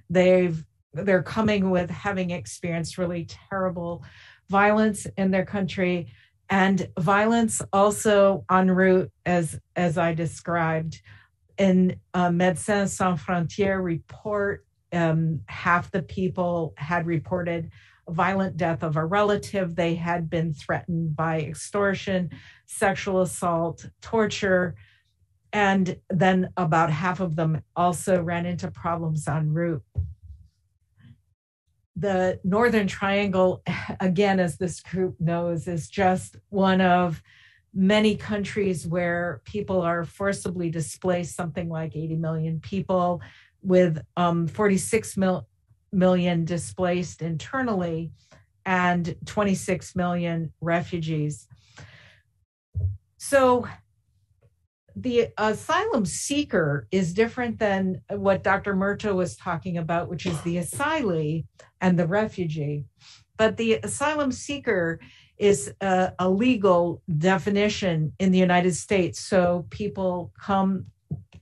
they're coming with having experienced really terrible violence in their country, and violence also en route, as I described. In Médecins Sans Frontières report, half the people had reported a violent death of a relative. They had been threatened by extortion, sexual assault, torture, and then about half of them also ran into problems en route. The Northern Triangle, again, as this group knows, is just one of many countries where people are forcibly displaced, something like 80 million people, with 46 million displaced internally and 26 million refugees. So the asylum seeker is different than what Dr. Murto was talking about, which is the asylee and the refugee. But the asylum seeker is a legal definition in the United States. So people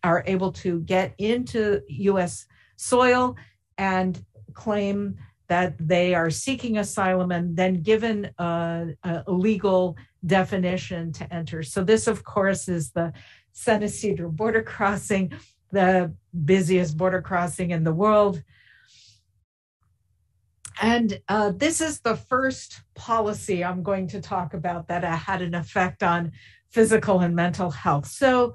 are able to get into US soil and claim that they are seeking asylum and then given a legal definition to enter. So this, of course, is the San Isidro border crossing, the busiest border crossing in the world. And this is the first policy I'm going to talk about that had an effect on physical and mental health. So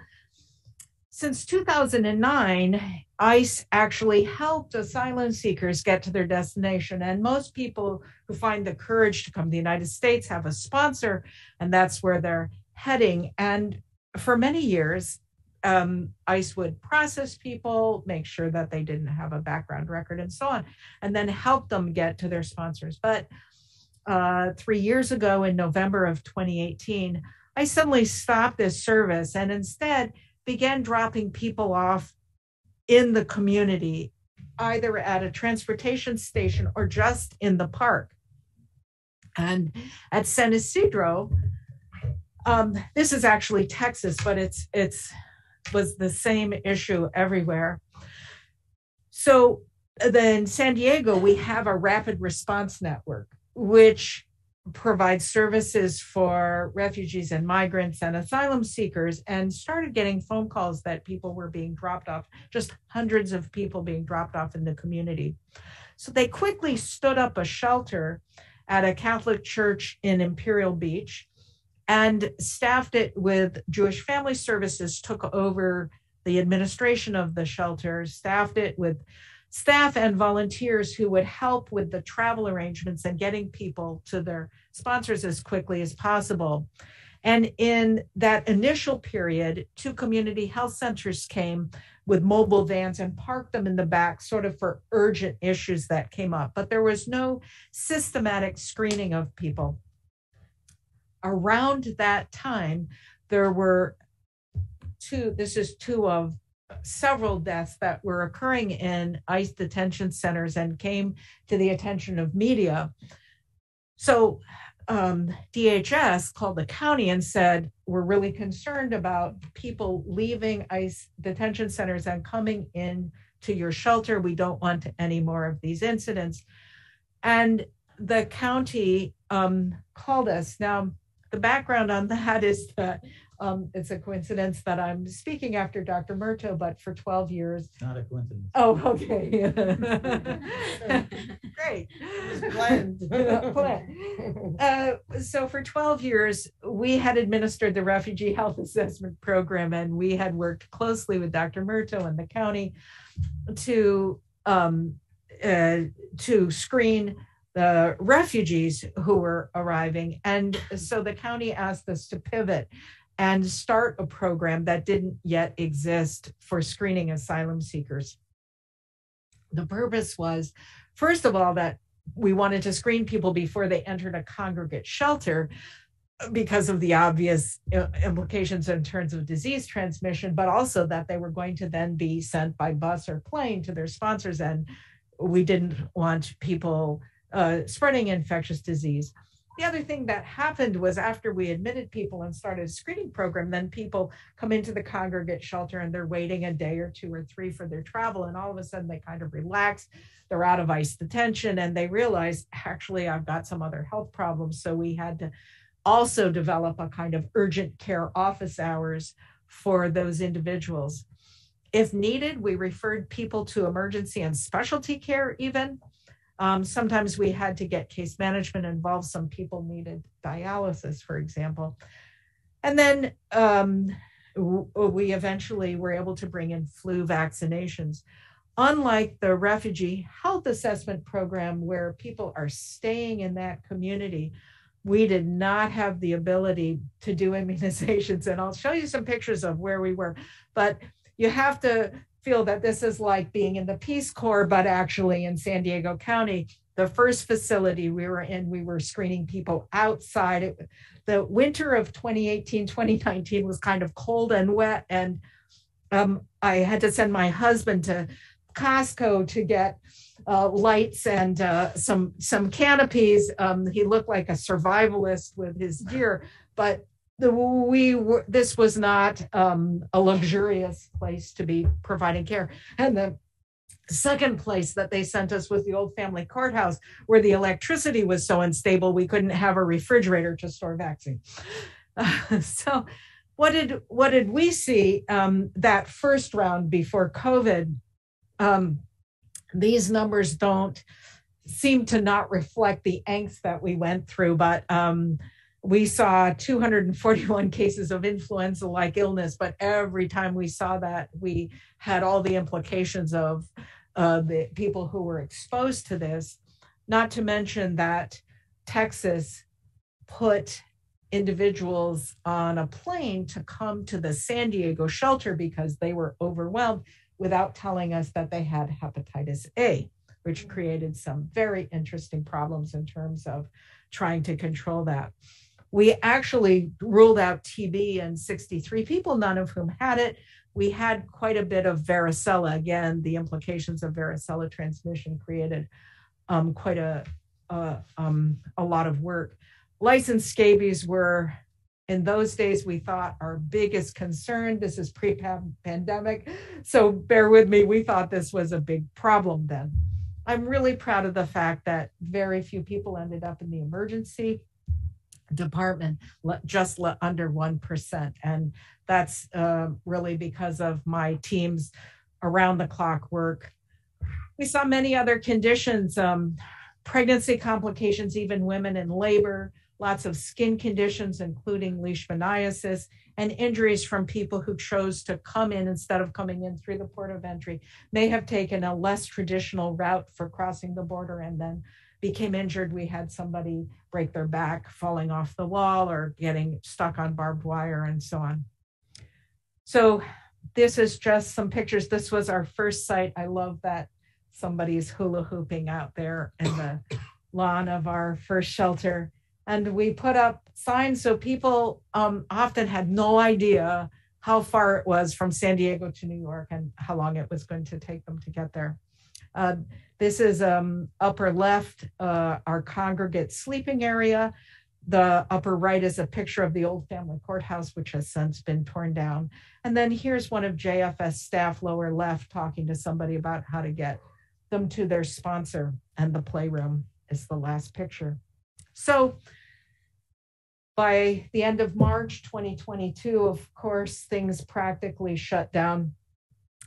since 2009, ICE actually helped asylum seekers get to their destination. And most people who find the courage to come to the United States have a sponsor, and that's where they're heading. And for many years, ICE would process people, make sure that they didn't have a background record and so on, and then help them get to their sponsors. But 3 years ago, in November of 2018, I suddenly stopped this service and instead began dropping people off in the community, either at a transportation station or just in the park. And at San Isidro, this is actually Texas, but it's was the same issue everywhere. So then in San Diego, we have a rapid response network, which provides services for refugees and migrants and asylum seekers, and started getting phone calls that people were being dropped off, just hundreds of people being dropped off in the community. So they quickly stood up a shelter at a Catholic church in Imperial Beach and staffed it with Jewish Family Services, took over the administration of the shelter, staffed it with staff and volunteers who would help with the travel arrangements and getting people to their sponsors as quickly as possible. And in that initial period, 2 community health centers came with mobile vans and parked them in the back, sort of for urgent issues that came up. But there was no systematic screening of people. Around that time, there were two of several deaths that were occurring in ICE detention centers and came to the attention of media. So DHS called the county and said, we're really concerned about people leaving ICE detention centers and coming in to your shelter. We don't want any more of these incidents. And the county called us. Now, the background on that is that it's a coincidence that I'm speaking after Dr. Murto, but for 12 years. Not a coincidence. Oh, okay. Great. Planned. So for 12 years, we had administered the Refugee Health Assessment Program, and we had worked closely with Dr. Murto and the county to screen the refugees who were arriving. And so the county asked us to pivot and start a program that didn't yet exist for screening asylum seekers. The purpose was, first of all, that we wanted to screen people before they entered a congregate shelter because of the obvious implications in terms of disease transmission, but also that they were going to then be sent by bus or plane to their sponsors. And we didn't want people spreading infectious disease. The other thing that happened was after we admitted people and started a screening program, then people come into the congregate shelter and they're waiting a day or 2 or 3 for their travel. And all of a sudden they kind of relax. They're out of ICE detention and they realize, actually, I've got some other health problems. So we had to also develop a kind of urgent care office hours for those individuals. If needed, we referred people to emergency and specialty care even. Sometimes we had to get case management involved. Some people needed dialysis, for example. And then we eventually were able to bring in flu vaccinations. Unlike the refugee health assessment program where people are staying in that community, we did not have the ability to do immunizations. And I'll show you some pictures of where we were. But you have to feel that this is like being in the Peace Corps, but actually in San Diego County. The first facility we were in, we were screening people outside. The winter of 2018, 2019 was kind of cold and wet. And I had to send my husband to Costco to get lights and some canopies. He looked like a survivalist with his gear, but this was not a luxurious place to be providing care. And the second place that they sent us was the old family courthouse, where the electricity was so unstable we couldn't have a refrigerator to store vaccine. So what did we see that first round before COVID? These numbers don't seem to not reflect the angst that we went through, but we saw 241 cases of influenza-like illness, but every time we saw that, we had all the implications of the people who were exposed to this, not to mention that Texas put individuals on a plane to come to the San Diego shelter because they were overwhelmed without telling us that they had hepatitis A, which created some very interesting problems in terms of trying to control that. We actually ruled out TB in 63 people, none of whom had it. We had quite a bit of varicella. Again, the implications of varicella transmission created quite a lot of work. Lice and scabies were, in those days, we thought our biggest concern. This is pre-pandemic, so bear with me. We thought this was a big problem then. I'm really proud of the fact that very few people ended up in the emergency department, just under 1%. And that's really because of my team's around the clock work. We saw many other conditions, pregnancy complications, even women in labor, lots of skin conditions, including leishmaniasis, and injuries from people who chose to come in instead of coming in through the port of entry, may have taken a less traditional route for crossing the border and then became injured. We had somebody break their back falling off the wall or getting stuck on barbed wire and so on. So this is just some pictures. This was our first site. I love that somebody's hula hooping out there in the lawn of our first shelter. And we put up signs so people often had no idea how far it was from San Diego to New York and how long it was going to take them to get there. This is upper left, our congregate sleeping area. The upper right is a picture of the old family courthouse, which has since been torn down. And then here's one of JFS staff lower left talking to somebody about how to get them to their sponsor, and the playroom is the last picture. So by the end of March 2022, of course, things practically shut down.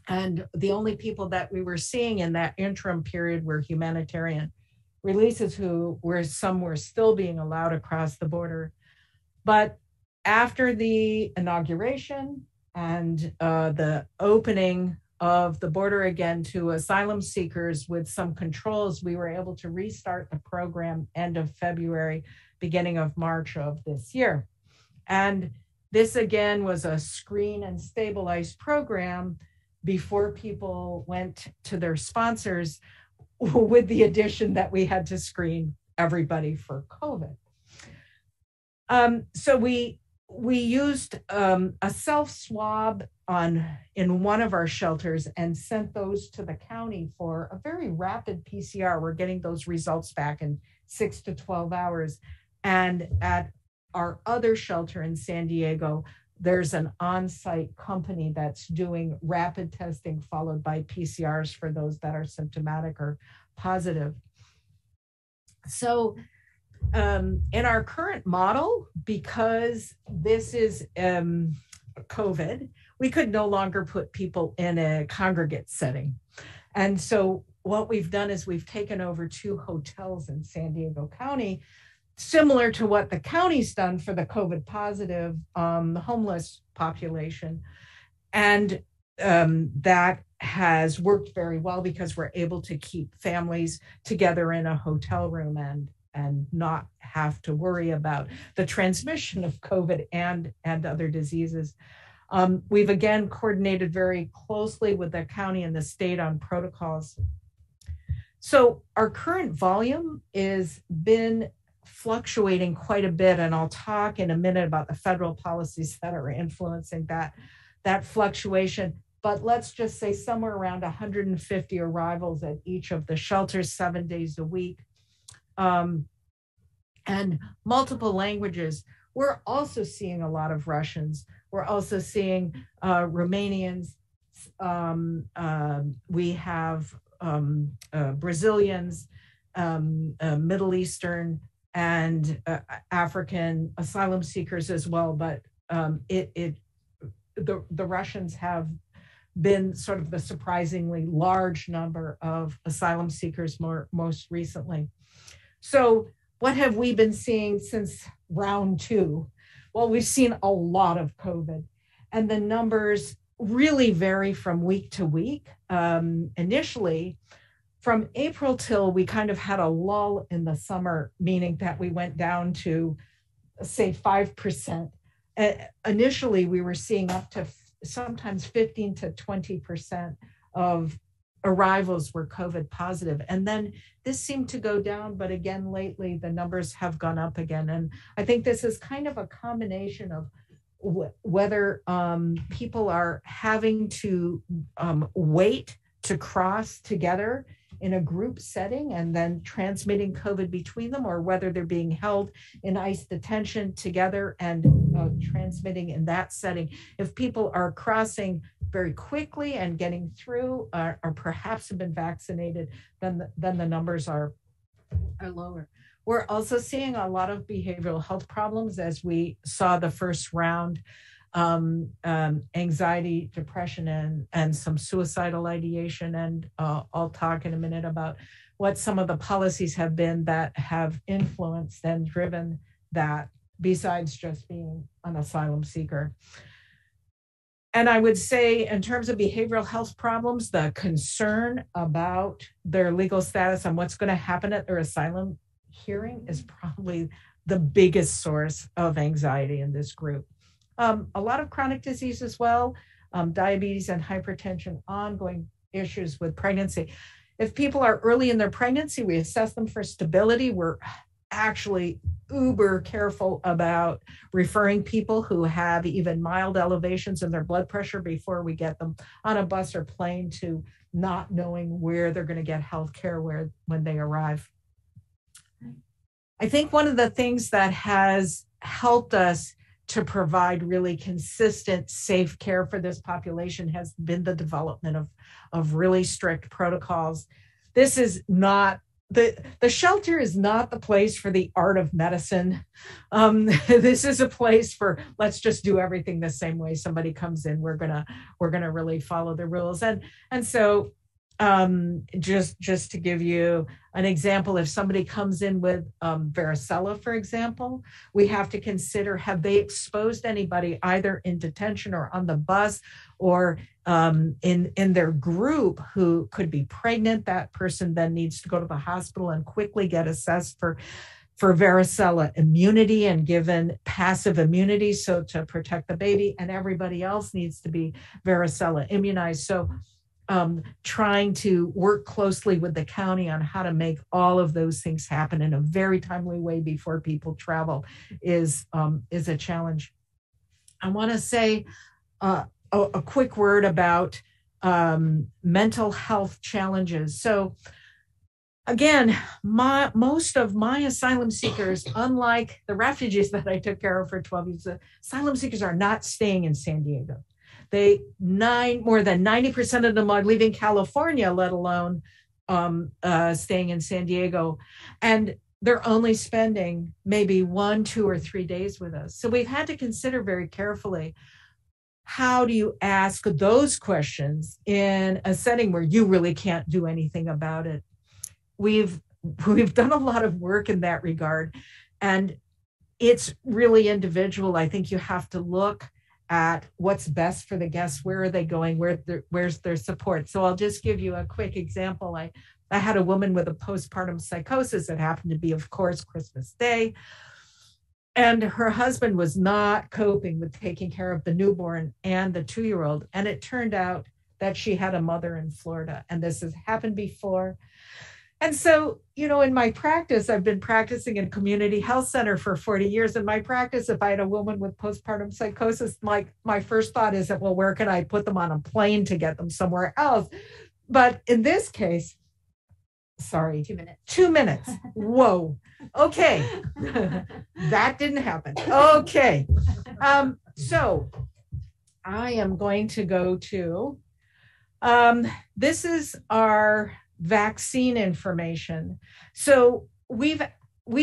And the only people that we were seeing in that interim period were humanitarian releases, some were still being allowed across the border. But after the inauguration and the opening of the border again to asylum seekers with some controls, we were able to restart the program end of February, beginning of March of this year. And this again was a screen and stabilize program before people went to their sponsors, with the addition that we had to screen everybody for COVID. So we we used a self swab in one of our shelters and sent those to the county for a very rapid PCR. We're getting those results back in 6 to 12 hours. And at our other shelter in San Diego, there's an on-site company that's doing rapid testing followed by PCRs for those that are symptomatic or positive. So in our current model, because this is COVID, we could no longer put people in a congregate setting. And so what we've done is we've taken over 2 hotels in San Diego County, similar to what the county's done for the COVID positive homeless population. And that has worked very well because we're able to keep families together in a hotel room and not have to worry about the transmission of COVID and other diseases. We've again coordinated very closely with the county and the state on protocols. So our current volume is been fluctuating quite a bit, and I'll talk in a minute about the federal policies that are influencing that fluctuation. But let's just say somewhere around 150 arrivals at each of the shelters 7 days a week. And multiple languages. We're also seeing a lot of Russians. We're also seeing Romanians. We have Brazilians, Middle Eastern, and African asylum seekers as well. But the Russians have been sort of the surprisingly large number of asylum seekers most recently. So what have we been seeing since round 2? Well, we've seen a lot of COVID, and the numbers really vary from week to week. Initially, from April till we kind of had a lull in the summer, meaning that we went down to, say, 5%. Initially, we were seeing up to sometimes 15 to 20% of arrivals were COVID positive. And then this seemed to go down, but again, lately the numbers have gone up again. And I think this is kind of a combination of whether people are having to wait to cross together in a group setting and then transmitting COVID between them, or whether they're being held in ICE detention together and transmitting in that setting. If people are crossing very quickly and getting through, or perhaps have been vaccinated, then the numbers are lower. We're also seeing a lot of behavioral health problems, as we saw the first round, anxiety, depression, and some suicidal ideation. And I'll talk in a minute about what some of the policies have been that have influenced and driven that, besides just being an asylum seeker. And I would say, in terms of behavioral health problems, the concern about their legal status and what's going to happen at their asylum hearing is probably the biggest source of anxiety in this group. A lot of chronic disease as well, diabetes and hypertension, ongoing issues with pregnancy. If people are early in their pregnancy, we assess them for stability. We're actually uber careful about referring people who have even mild elevations in their blood pressure before we get them on a bus or plane, to not knowing where they're going to get health care when they arrive. I think one of the things that has helped us to provide really consistent, safe care for this population has been the development of really strict protocols. This is not, the shelter is not the place for the art of medicine. This is a place for, let's just do everything the same way somebody comes in. We're gonna really follow the rules. And so just to give you an example, if somebody comes in with varicella, for example, we have to consider, have they exposed anybody either in detention or on the bus, or in their group who could be pregnant? That person then needs to go to the hospital and quickly get assessed for varicella immunity and given passive immunity, so to protect the baby, and everybody else needs to be varicella immunized. So trying to work closely with the county on how to make all of those things happen in a very timely way before people travel is a challenge. I want to say a quick word about mental health challenges. So again, most of my asylum seekers, unlike the refugees that I took care of for 12 years, asylum seekers are not staying in San Diego. More than 90% of them are leaving California, let alone staying in San Diego. And they're only spending maybe 1, 2, or 3 days with us. So we've had to consider very carefully, how do you ask those questions in a setting where you really can't do anything about it? We've done a lot of work in that regard, and it's really individual. I think you have to look at what's best for the guests. Where are they going? Where's their support? So I'll just give you a quick example. I had a woman with a postpartum psychosis. It happened to be, of course, Christmas Day. And her husband was not coping with taking care of the newborn and the 2-year-old. And it turned out that she had a mother in Florida. And this has happened before. And so, in my practice, I've been practicing in a community health center for 40 years. In my practice, if I had a woman with postpartum psychosis, my first thought is that, well, where can I put them on a plane to get them somewhere else? But in this case, sorry. 2 minutes. 2 minutes. Whoa. Okay. That didn't happen. Okay. So I am going to go to, this is our vaccine information. So we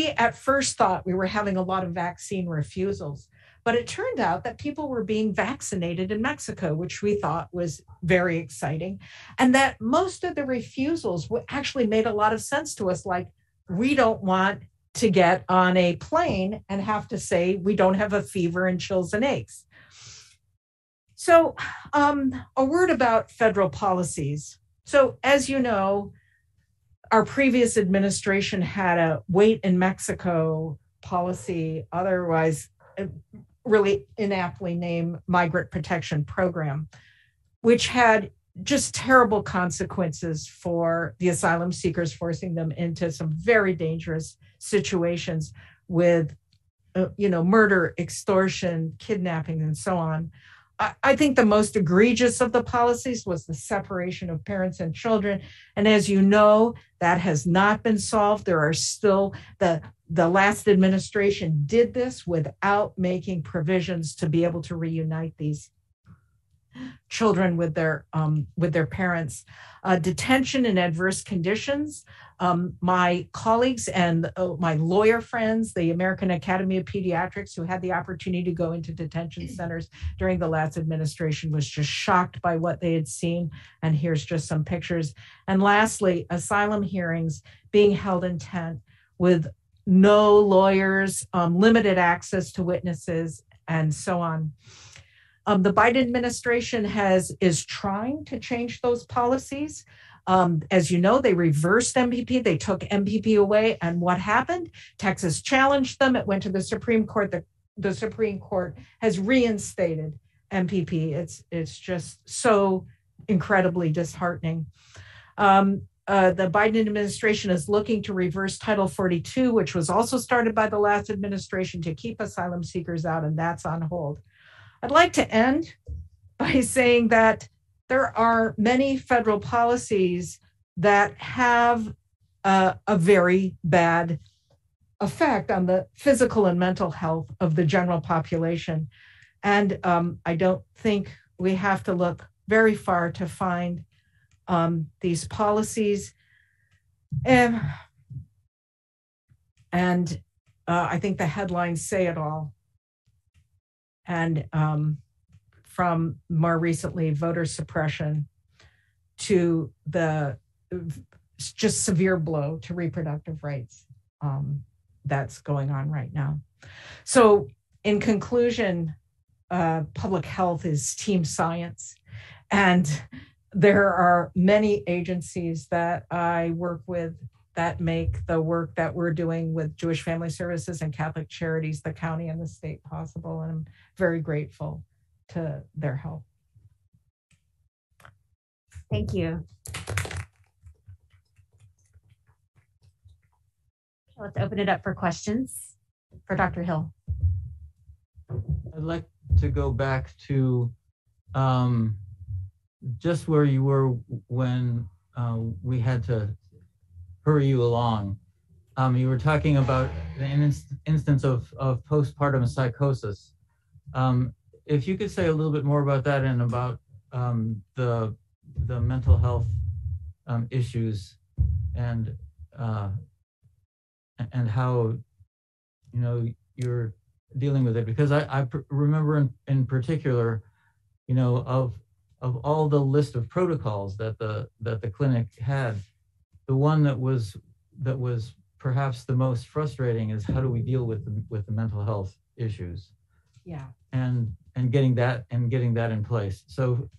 at first thought we were having a lot of vaccine refusals, but it turned out that people were being vaccinated in Mexico, which we thought was very exciting. And that most of the refusals actually made a lot of sense to us. Like, we don't want to get on a plane and have to say we don't have a fever and chills and aches. So a word about federal policies. So as you know, our previous administration had a wait in Mexico policy, otherwise really inaptly named Migrant Protection Program, which had just terrible consequences for the asylum seekers, forcing them into some very dangerous situations with, murder, extortion, kidnapping, and so on. I think the most egregious of the policies was the separation of parents and children. And as you know, that has not been solved. There are still, the last administration did this without making provisions to be able to reunite these children with their parents. Detention in adverse conditions. My colleagues and my lawyer friends, the American Academy of Pediatrics, who had the opportunity to go into detention centers during the last administration, was just shocked by what they had seen. And here's just some pictures. And lastly, asylum hearings being held in tent with no lawyers, limited access to witnesses, and so on. The Biden administration is trying to change those policies. As you know, they reversed MPP. They took MPP away. And what happened? Texas challenged them. It went to the Supreme Court. The Supreme Court has reinstated MPP. It's just so incredibly disheartening. The Biden administration is looking to reverse Title 42, which was also started by the last administration to keep asylum seekers out, and that's on hold. I'd like to end by saying that there are many federal policies that have a very bad effect on the physical and mental health of the general population. And I don't think we have to look very far to find these policies. And I think the headlines say it all. And from more recently, voter suppression to the just severe blow to reproductive rights that's going on right now. So in conclusion, public health is team science. And there are many agencies that I work with that make the work that we're doing with Jewish Family Services and Catholic Charities, the county and the state possible. And I'm very grateful to their help. Thank you. Let's open it up for questions for Dr. Hill. I'd like to go back to just where you were when we had to hurry you along. You were talking about an instance of postpartum psychosis. If you could say a little bit more about that and about the mental health issues and how you're dealing with it, because I remember in particular, of all the list of protocols that the clinic had, the one that was perhaps the most frustrating is how do we deal with the mental health issues? Yeah. And getting that in place. So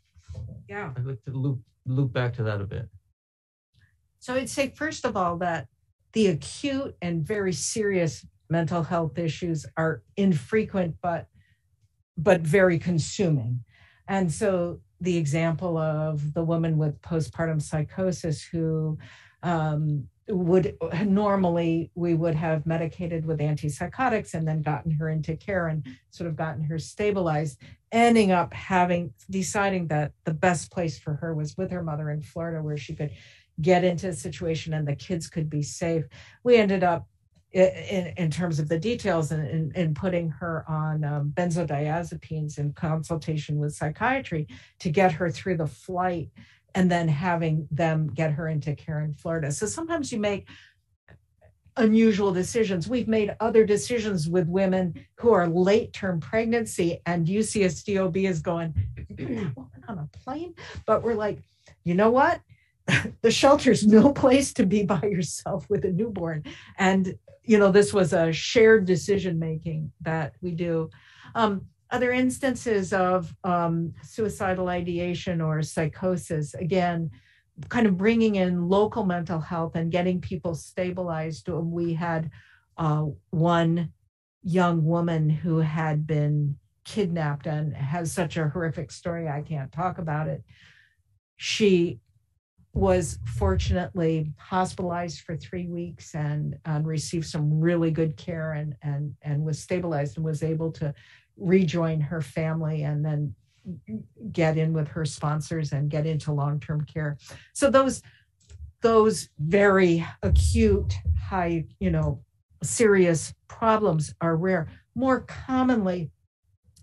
yeah, I'd like to loop back to that a bit. So I'd say, first of all, that the acute and very serious mental health issues are infrequent, but very consuming. And so the example of the woman with postpartum psychosis who would normally, we would have medicated with antipsychotics and then gotten her into care and sort of gotten her stabilized, ending up deciding that the best place for her was with her mother in Florida, where she could get into a situation and the kids could be safe. We ended up, in terms of the details, in putting her on benzodiazepines in consultation with psychiatry to get her through the flight, and then having them get her into care in Florida. So sometimes you make unusual decisions. We've made other decisions with women who are late-term pregnancy, and UCSDOB is going, woman on a plane? But we're like, you know what? The shelter's no place to be by yourself with a newborn. And, this was a shared decision-making that we do. Other instances of suicidal ideation or psychosis, again, kind of bringing in local mental health and getting people stabilized. We had one young woman who had been kidnapped and has such a horrific story, I can't talk about it. She was fortunately hospitalized for 3 weeks and received some really good care and was stabilized and was able to rejoin her family and then get in with her sponsors and get into long-term care. So those very acute, high, serious problems are rare. More commonly,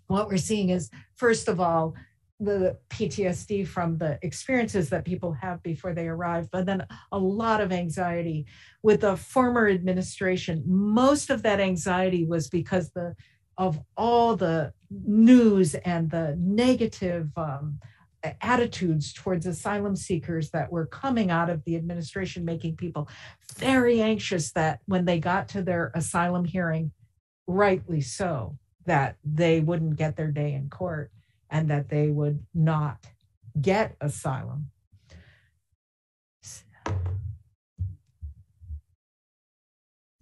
what we're seeing is, first of all, the PTSD from the experiences that people have before they arrive, but then a lot of anxiety. With the former administration, most of that anxiety was because of all the news and the negative attitudes towards asylum seekers that were coming out of the administration, making people very anxious that when they got to their asylum hearing, rightly so, that they wouldn't get their day in court and that they would not get asylum.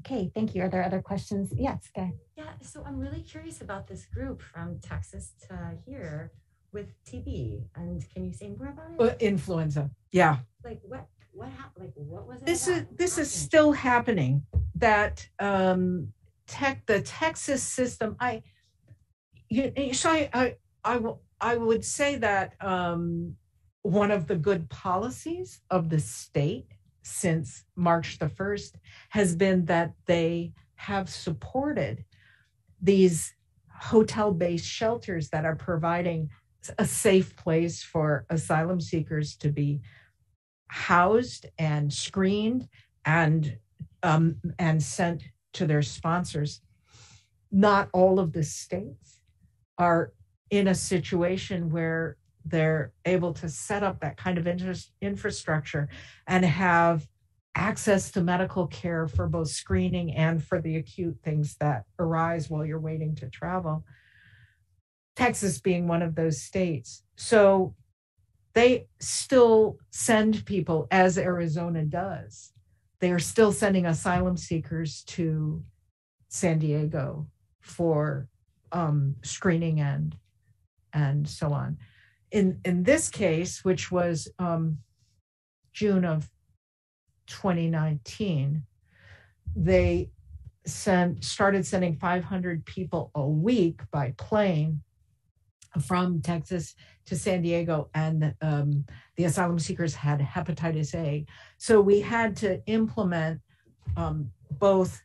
Okay, thank you. Are there other questions? Yes, go ahead. Yeah, so I'm really curious about this group from Texas to here with TB. And can you say more about it? Influenza, yeah. Like what happened? Like what was it? This is still happening. That the Texas system. I would say that one of the good policies of the state since March the 1st has been that they have supported these hotel-based shelters that are providing a safe place for asylum seekers to be housed and screened and sent to their sponsors. Not all of the states are in a situation where they're able to set up that kind of infrastructure and have access to medical care for both screening and for the acute things that arise while you're waiting to travel. Texas being one of those states. So they still send people, as Arizona does. They are still sending asylum seekers to San Diego for screening and so on. In this case, which was June of 2019, they started sending 500 people a week by plane from Texas to San Diego, and the asylum seekers had hepatitis A. So we had to implement both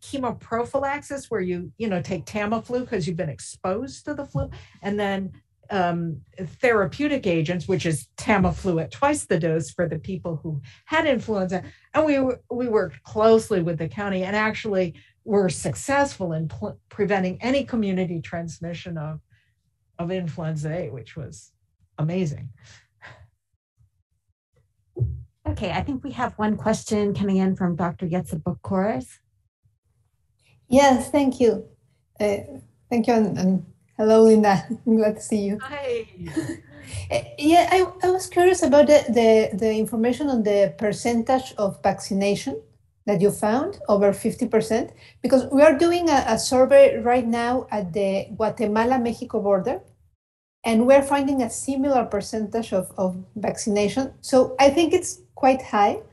chemoprophylaxis, where you take Tamiflu because you've been exposed to the flu, and then therapeutic agents, which is Tamiflu at twice the dose for the people who had influenza. And we worked closely with the county and actually were successful in preventing any community transmission of influenza A, which was amazing. Okay, I think we have one question coming in from Dr. Yetsa Bokoris. Yes, thank you. Thank you, and hello, Linda. I'm glad to see you. Hi. Yeah, I was curious about the information on the percentage of vaccination that you found, over 50%, because we are doing a survey right now at the Guatemala-Mexico border, and we're finding a similar percentage of vaccination. So I think it's quite high.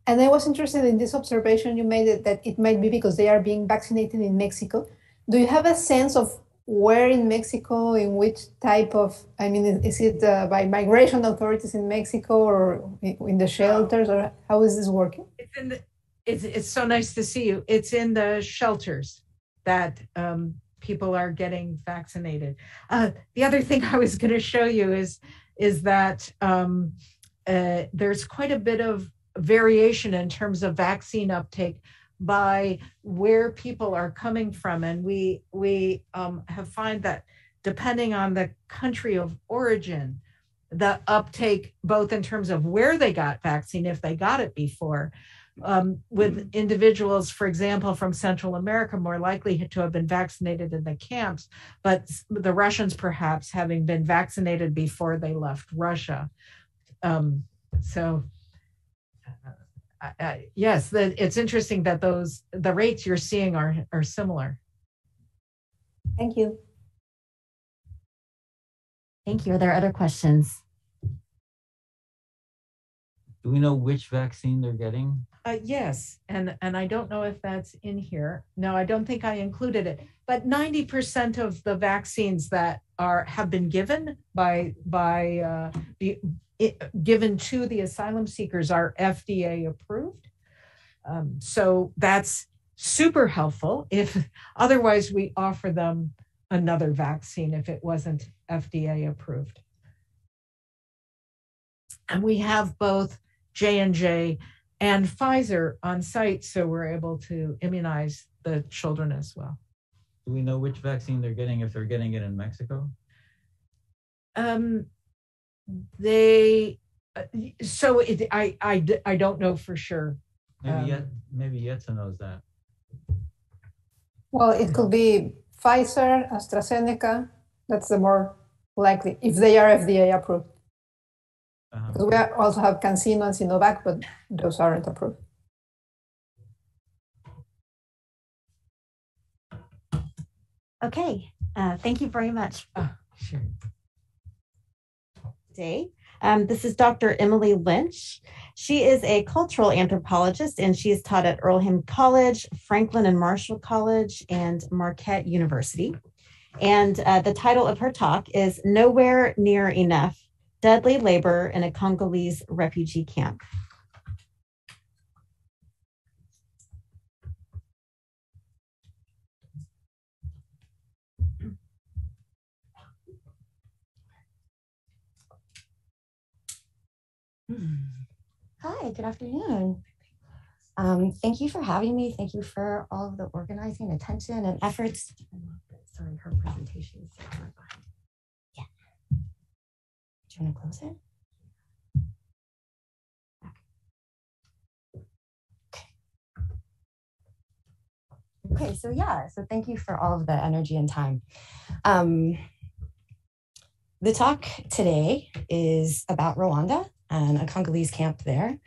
And I was interested in this observation you made that it might be because they are being vaccinated in Mexico. Do you have a sense of where in Mexico, in which type of, is it by migration authorities in Mexico or in the shelters, or how is this working? It's so nice to see you. It's in the shelters that people are getting vaccinated. The other thing I was going to show you is that there's quite a bit of variation in terms of vaccine uptake by where people are coming from. And we have found that depending on the country of origin, the uptake, both in terms of where they got vaccine, if they got it before, with individuals, for example, from Central America, more likely to have been vaccinated in the camps, but the Russians perhaps having been vaccinated before they left Russia. Yes, it's interesting that the rates you're seeing are similar. Thank you. Thank you. Are there other questions? Do we know which vaccine they're getting? Yes, and I don't know if that's in here. No, I don't think I included it. But 90% of the vaccines that have been given given to the asylum seekers are FDA approved. So that's super helpful. If otherwise, we offer them another vaccine if it wasn't FDA approved. And we have both J&J and Pfizer on site, so we're able to immunize the children as well. Do we know which vaccine they're getting if they're getting it in Mexico? I don't know for sure. Maybe Yetsa knows that. Well, it could be Pfizer, AstraZeneca. That's the more likely, if they are FDA approved. Because we also have CanSino and Sinovac, but those aren't approved. Okay, thank you very much. Sure. Today, this is Dr. Emily Lynch. She is a cultural anthropologist, and she is taught at Earlham College, Franklin and Marshall College, and Marquette University. And the title of her talk is Nowhere Near Enough: Deadly Labor in a Congolese Refugee Camp. Hi, good afternoon. Thank you for having me. Thank you for all of the organizing, attention, and efforts. Sorry, her presentation is so hard behind. Yeah. Do you want to close it? Okay, so thank you for all of the energy and time. The talk today is about Rwanda and a Congolese camp there.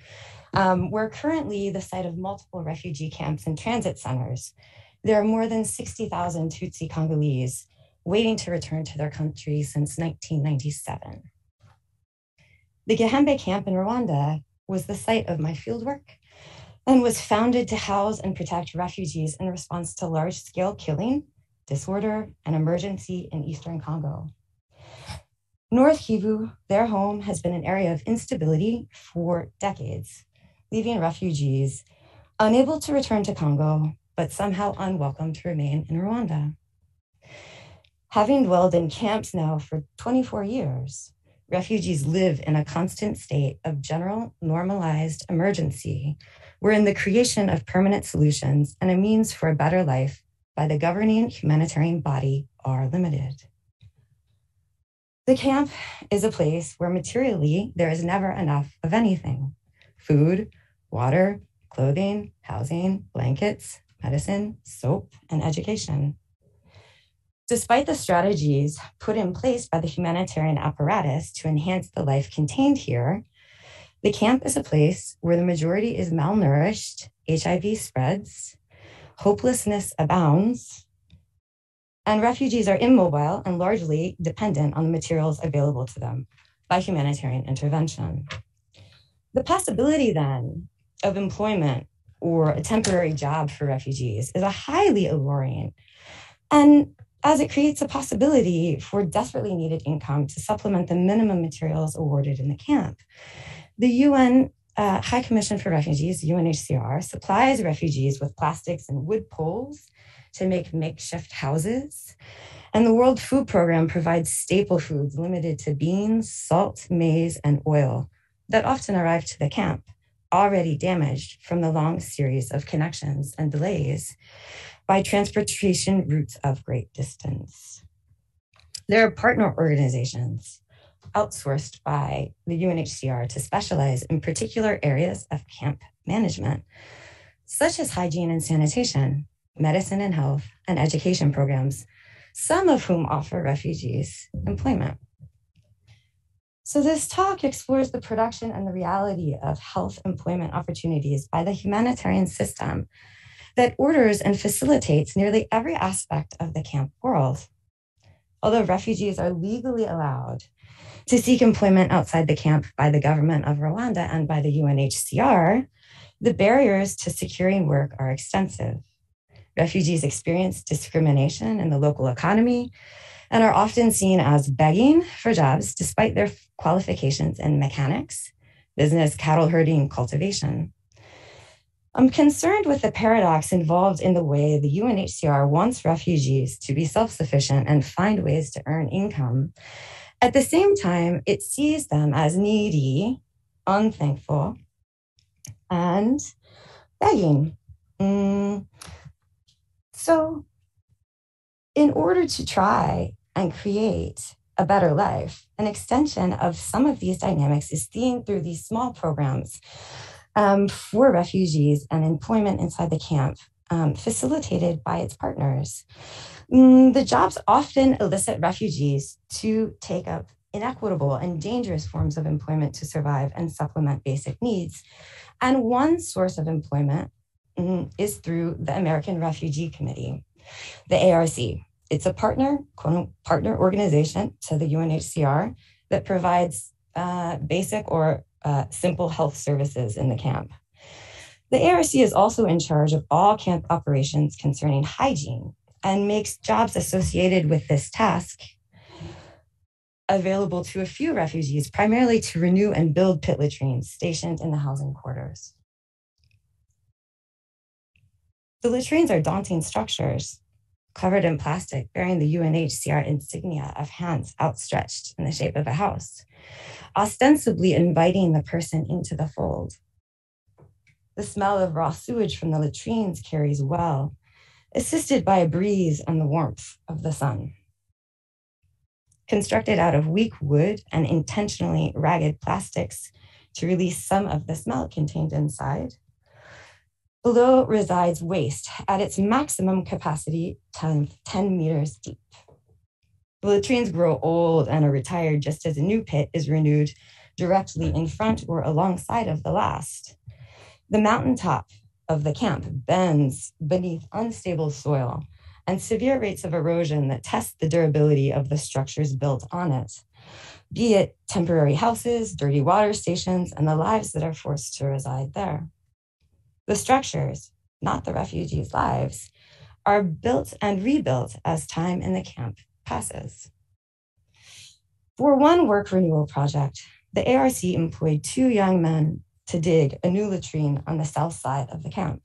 We're currently the site of multiple refugee camps and transit centers. There are more than 60,000 Tutsi Congolese waiting to return to their country since 1997. The Gihembe camp in Rwanda was the site of my fieldwork and was founded to house and protect refugees in response to large-scale killing, disorder, and emergency in Eastern Congo. North Kivu, their home, has been an area of instability for decades, leaving refugees unable to return to Congo, but somehow unwelcome to remain in Rwanda. Having dwelled in camps now for 24 years, refugees live in a constant state of general normalized emergency, wherein the creation of permanent solutions and a means for a better life by the governing humanitarian body are limited. The camp is a place where materially there is never enough of anything: food, water, clothing, housing, blankets, medicine, soap, and education. Despite the strategies put in place by the humanitarian apparatus to enhance the life contained here, the camp is a place where the majority is malnourished, HIV spreads, hopelessness abounds, and refugees are immobile and largely dependent on the materials available to them by humanitarian intervention. The possibility then of employment or a temporary job for refugees is a highly alluring, and as it creates a possibility for desperately needed income to supplement the minimum materials awarded in the camp. The UN High Commission for Refugees, UNHCR, supplies refugees with plastics and wood poles to make makeshift houses. And the World Food Program provides staple foods limited to beans, salt, maize, and oil that often arrive to the camp, already damaged from the long series of connections and delays by transportation routes of great distance. There are partner organizations outsourced by the UNHCR to specialize in particular areas of camp management, such as hygiene and sanitation, medicine and health, and education programs, some of whom offer refugees employment. So this talk explores the production and the reality of health employment opportunities by the humanitarian system that orders and facilitates nearly every aspect of the camp world. Although refugees are legally allowed to seek employment outside the camp by the government of Rwanda and by the UNHCR, the barriers to securing work are extensive. Refugees experience discrimination in the local economy and are often seen as begging for jobs despite their qualifications in mechanics, business, cattle herding, cultivation. I'm concerned with the paradox involved in the way the UNHCR wants refugees to be self-sufficient and find ways to earn income. At the same time, it sees them as needy, unthankful, and begging. So in order to try and create a better life, an extension of some of these dynamics is seen through these small programs for refugees and employment inside the camp, facilitated by its partners. The jobs often elicit refugees to take up inequitable and dangerous forms of employment to survive and supplement basic needs. And one source of employment is through the American Refugee Committee, the ARC. It's a partner organization to the UNHCR that provides basic or simple health services in the camp. The ARC is also in charge of all camp operations concerning hygiene and makes jobs associated with this task available to a few refugees, primarily to renew and build pit latrines stationed in the housing quarters. The latrines are daunting structures covered in plastic, bearing the UNHCR insignia of hands outstretched in the shape of a house, ostensibly inviting the person into the fold. The smell of raw sewage from the latrines carries well, assisted by a breeze and the warmth of the sun. Constructed out of weak wood and intentionally ragged plastics to release some of the smell contained inside, below resides waste at its maximum capacity, 10 meters deep. The latrines grow old and are retired just as a new pit is renewed directly in front or alongside of the last. The mountaintop of the camp bends beneath unstable soil and severe rates of erosion that test the durability of the structures built on it, be it temporary houses, dirty water stations, and the lives that are forced to reside there. The structures, not the refugees' lives, are built and rebuilt as time in the camp passes. For one work renewal project, the ARC employed 2 young men to dig a new latrine on the south side of the camp.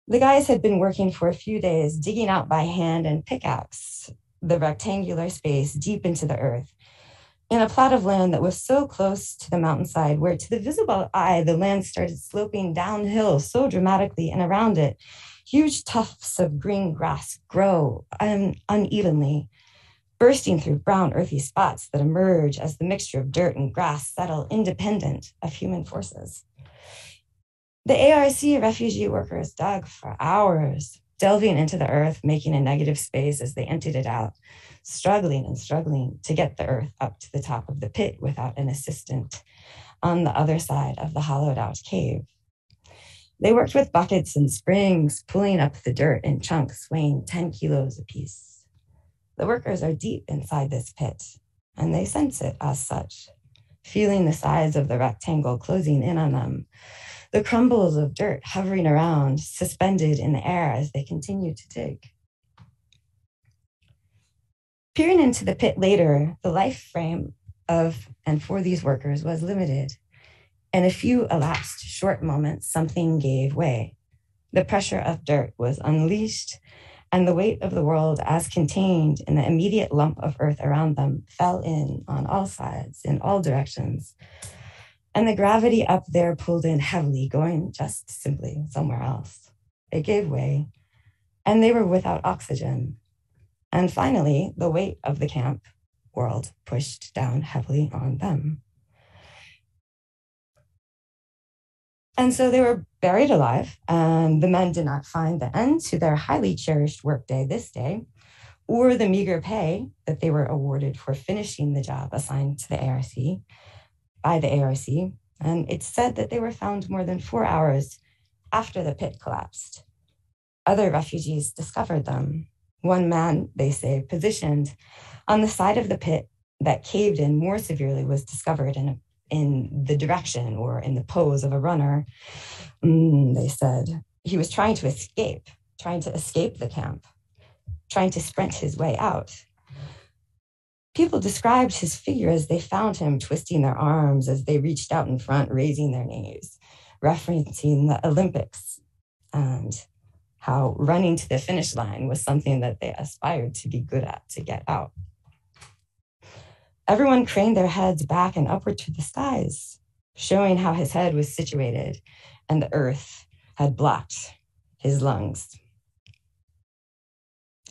The guys had been working for a few days, digging out by hand and pickaxe the rectangular space deep into the earth, in a plot of land that was so close to the mountainside where to the visible eye, the land started sloping downhill so dramatically, and around it, huge tufts of green grass grow unevenly, bursting through brown earthy spots that emerge as the mixture of dirt and grass settle independent of human forces. The ARC refugee workers dug for hours, delving into the earth, making a negative space as they emptied it out, struggling and struggling to get the earth up to the top of the pit without an assistant on the other side of the hollowed out cave. They worked with buckets and springs, pulling up the dirt in chunks weighing 10 kilos apiece. The workers are deep inside this pit, and they sense it as such, feeling the size of the rectangle closing in on them, the crumbles of dirt hovering around, suspended in the air as they continue to dig. Peering into the pit later, the life frame of and for these workers was limited. In a few elapsed short moments, something gave way. The pressure of dirt was unleashed, and the weight of the world as contained in the immediate lump of earth around them fell in on all sides, in all directions. And the gravity up there pulled in heavily, going just simply somewhere else. It gave way, and they were without oxygen. And finally, the weight of the camp world pushed down heavily on them. And so they were buried alive, and the men did not find the end to their highly cherished workday this day, or the meager pay that they were awarded for finishing the job assigned to the ARC by the ARC. And it's said that they were found more than 4 hours after the pit collapsed. Other refugees discovered them. One man, they say, positioned on the side of the pit that caved in more severely, was discovered in the direction or in the pose of a runner. They said he was trying to escape the camp, trying to sprint his way out. People described his figure as they found him twisting their arms as they reached out in front, raising their knees, referencing the Olympics and how running to the finish line was something that they aspired to be good at, to get out. Everyone craned their heads back and upward to the skies, showing how his head was situated and the earth had blocked his lungs.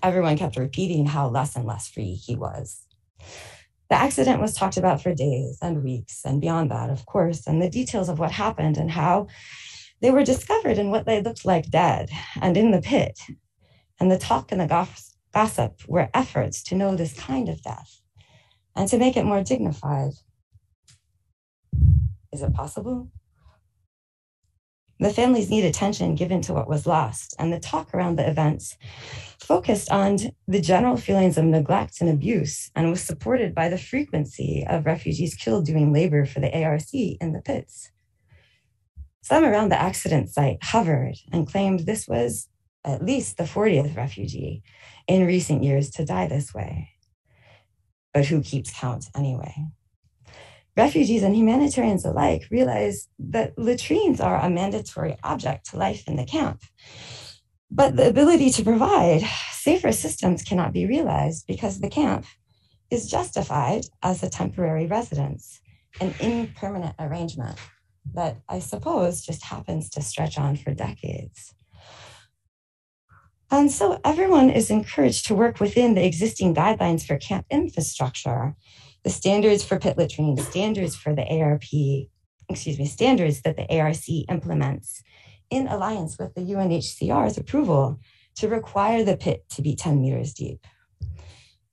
Everyone kept repeating how less and less free he was. The accident was talked about for days and weeks and beyond that, of course, and the details of what happened and how they were discovered in what they looked like dead and in the pit. And the talk and the gossip were efforts to know this kind of death and to make it more dignified. Is it possible? The families need attention given to what was lost, and the talk around the events focused on the general feelings of neglect and abuse and was supported by the frequency of refugees killed doing labor for the ARC in the pits. Some around the accident site hovered and claimed this was at least the 40th refugee in recent years to die this way. But who keeps count anyway? Refugees and humanitarians alike realize that latrines are a mandatory object to life in the camp. But the ability to provide safer systems cannot be realized because the camp is justified as a temporary residence, an impermanent arrangement that I suppose just happens to stretch on for decades. And so everyone is encouraged to work within the existing guidelines for camp infrastructure, the standards for pit latrines, standards for the standards that the ARC implements in alliance with the UNHCR's approval to require the pit to be 10 meters deep.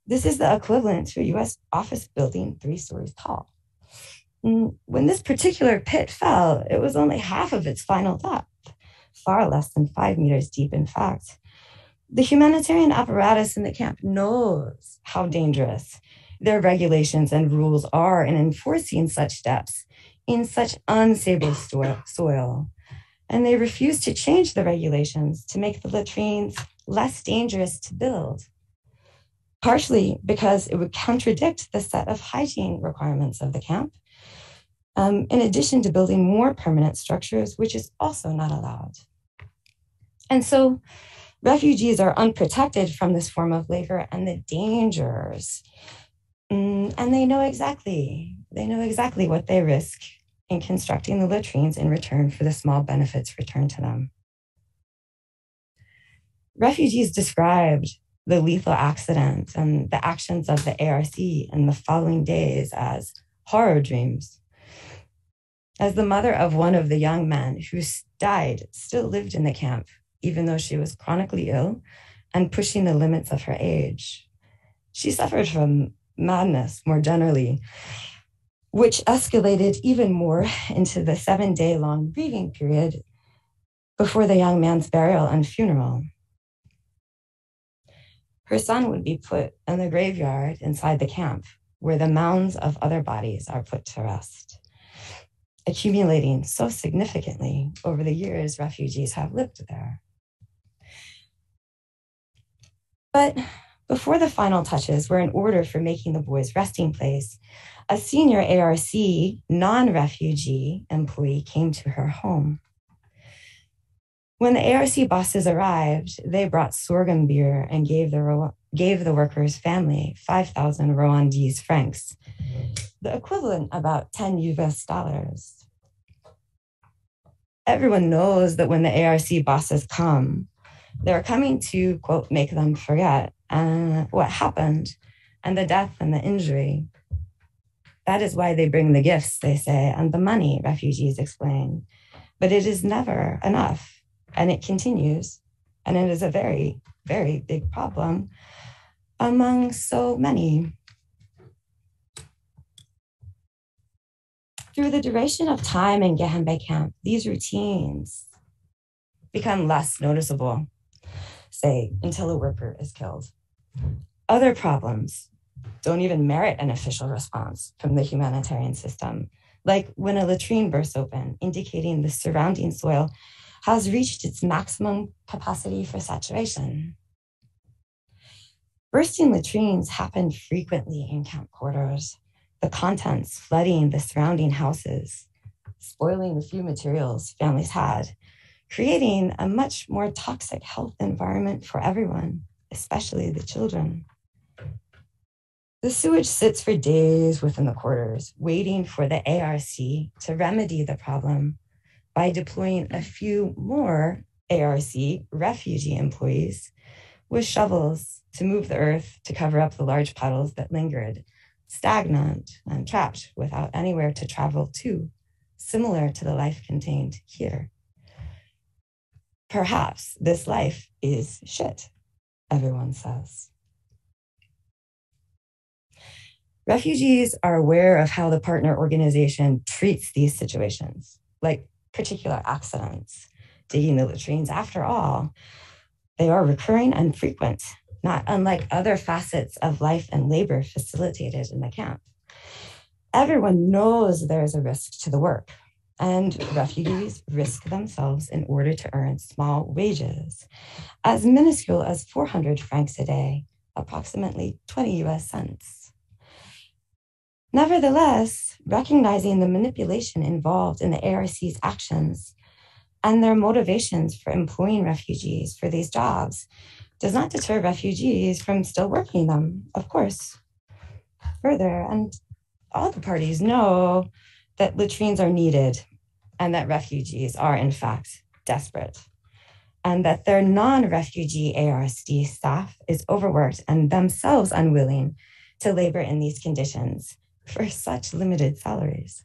This is the equivalent to a US office building 3 stories tall. When this particular pit fell, it was only half of its final depth, far less than 5 meters deep, in fact. The humanitarian apparatus in the camp knows how dangerous their regulations and rules are in enforcing such depths in such unstable soil. And they refuse to change the regulations to make the latrines less dangerous to build. partially because it would contradict the set of hygiene requirements of the camp, in addition to building more permanent structures, which is also not allowed. And so refugees are unprotected from this form of labor and the dangers. And they know exactly what they risk in constructing the latrines in return for the small benefits returned to them. Refugees described the lethal accident and the actions of the ARC in the following days as horror dreams. As the mother of one of the young men who died still lived in the camp, even though she was chronically ill and pushing the limits of her age. She suffered from madness more generally, which escalated even more into the 7-day-long grieving period before the young man's burial and funeral. Her son would be put in the graveyard inside the camp, where the mounds of other bodies are put to rest, accumulating so significantly over the years refugees have lived there. But before the final touches were in order for making the boys' resting place, a senior ARC non-refugee employee came to her home. When the ARC bosses arrived, they brought sorghum beer and gave the workers' family 5,000 Rwandese francs, the equivalent about $10 US. Everyone knows that when the ARC bosses come, they're coming to, quote, make them forget what happened and the death and the injury. That is why they bring the gifts, they say, and the money, refugees explain. But it is never enough, and it continues, and it is a very, very big problem among so many. Through the duration of time in Gehembe camp, these routines become less noticeable, say, until a worker is killed. Other problems don't even merit an official response from the humanitarian system, like when a latrine bursts open, indicating the surrounding soil has reached its maximum capacity for saturation. Bursting latrines happen frequently in camp quarters, the contents flooding the surrounding houses, spoiling the few materials families had, creating a much more toxic health environment for everyone, especially the children. The sewage sits for days within the quarters, waiting for the ARC to remedy the problem by deploying a few more ARC refugee employees with shovels to move the earth to cover up the large puddles that lingered, stagnant and trapped without anywhere to travel to, similar to the life contained here. Perhaps this life is shit, everyone says. Refugees are aware of how the partner organization treats these situations, like particular accidents, digging the latrines. After all, they are recurring and frequent, not unlike other facets of life and labor facilitated in the camp. Everyone knows there is a risk to the work, and refugees risk themselves in order to earn small wages, as minuscule as 400 francs a day, approximately 20 US cents. Nevertheless, recognizing the manipulation involved in the ARC's actions and their motivations for employing refugees for these jobs does not deter refugees from still working them, of course. Further, and all the parties know that latrines are needed and that refugees are, in fact, desperate, and that their non-refugee ARC staff is overworked and themselves unwilling to labor in these conditions for such limited salaries.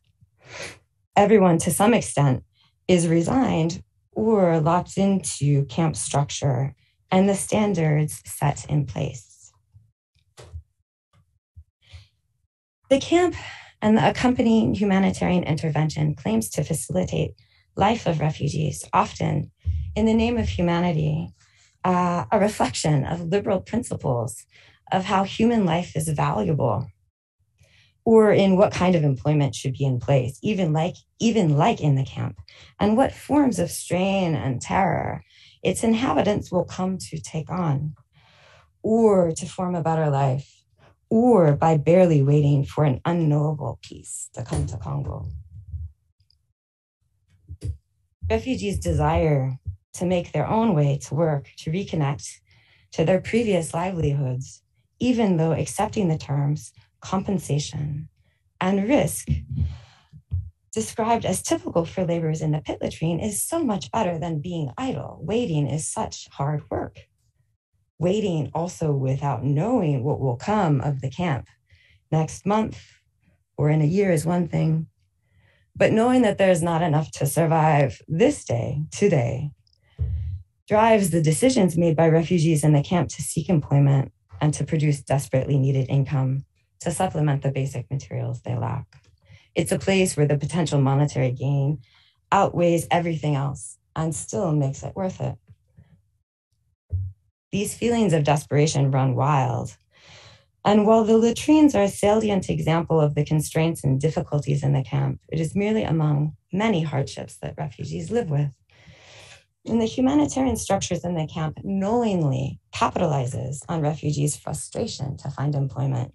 Everyone, to some extent, is resigned or locked into camp structure and the standards set in place. The camp and the accompanying humanitarian intervention claims to facilitate life of refugees, often in the name of humanity, a reflection of liberal principles of how human life is valuable, or in what kind of employment should be in place, even like in the camp, and what forms of strain and terror its inhabitants will come to take on, or to form a better life, or by barely waiting for an unknowable peace to come to Congo. Refugees desire to make their own way to work, to reconnect to their previous livelihoods, even though accepting the terms compensation and risk described as typical for laborers in the pit latrine is so much better than being idle. Waiting is such hard work. Waiting also without knowing what will come of the camp next month or in a year is one thing, but knowing that there's not enough to survive this day, today, drives the decisions made by refugees in the camp to seek employment and to produce desperately needed income to supplement the basic materials they lack. It's a place where the potential monetary gain outweighs everything else and still makes it worth it. These feelings of desperation run wild. And while the latrines are a salient example of the constraints and difficulties in the camp, it is merely among many hardships that refugees live with. And the humanitarian structures in the camp knowingly capitalizes on refugees' frustration to find employment,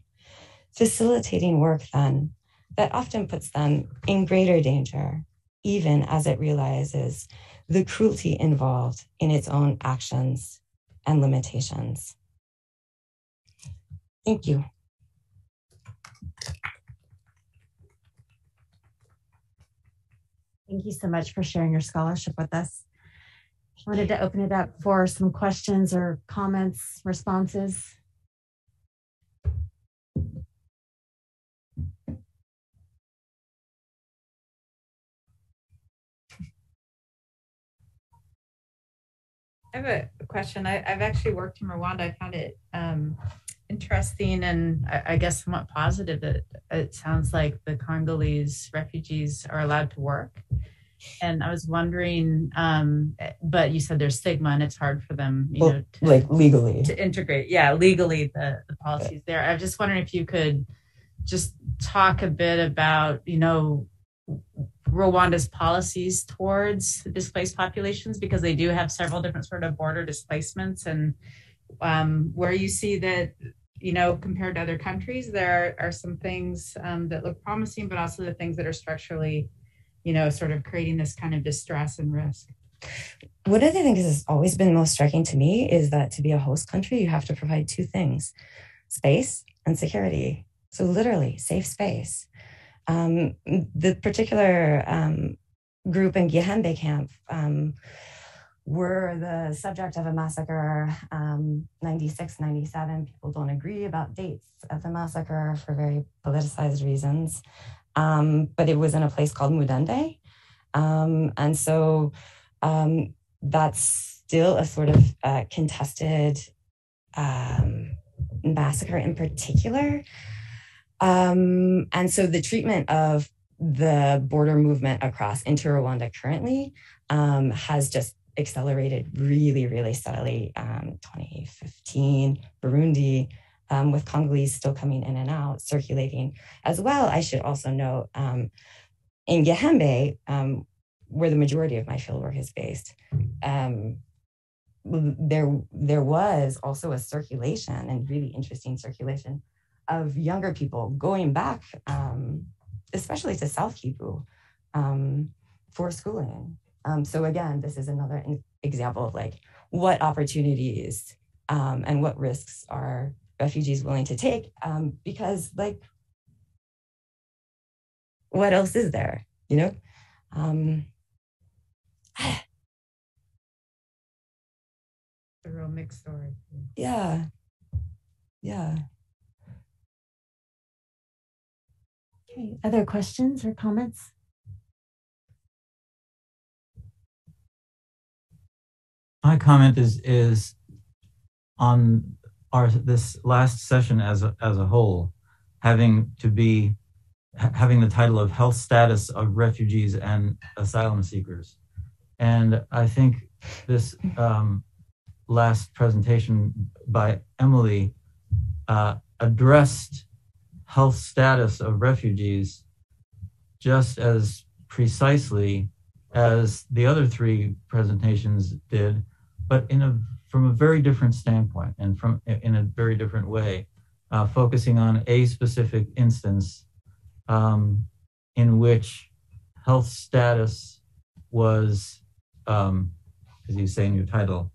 facilitating work then that often puts them in greater danger, even as it realizes the cruelty involved in its own actions and limitations. Thank you. Thank you so much for sharing your scholarship with us. I wanted to open it up for some questions or comments, responses. I have a question. I've actually worked in Rwanda. I found it interesting and I guess somewhat positive that it sounds like the Congolese refugees are allowed to work. And I was wondering, but you said there's stigma and it's hard for them, to, like legally to integrate. Yeah, legally the policies there. I was just wondering if you could just talk a bit about, Rwanda's policies towards displaced populations, because they do have several different sort of border displacements, and where you see that, compared to other countries, there are some things that look promising, but also the things that are structurally, sort of creating this kind of distress and risk. One of the things that's always been most striking to me is that to be a host country, you have to provide two things: space and security. So literally, safe space. The particular group in Gihembe camp were the subject of a massacre, 96, 97. People don't agree about dates of the massacre for very politicized reasons. But it was in a place called Mudende. And so that's still a sort of contested massacre in particular. And so the treatment of the border movement across into Rwanda currently has just accelerated really, really steadily. 2015, Burundi, with Congolese still coming in and out, circulating as well. I should also note, in Gihembe, where the majority of my fieldwork is based, there was also a circulation, and really interesting circulation, of younger people going back, especially to South Kivu, for schooling. So again, this is another example of like what opportunities and what risks are refugees willing to take, because like, what else is there, A real mixed story. Yeah. Okay, other questions or comments? My comment is on this last session as a whole, having the title of Health Status of Refugees and Asylum Seekers. And I think this last presentation by Emily addressed health status of refugees just as precisely as the other three presentations did, but from a very different standpoint and in a very different way, focusing on a specific instance in which health status was, as you say in your title,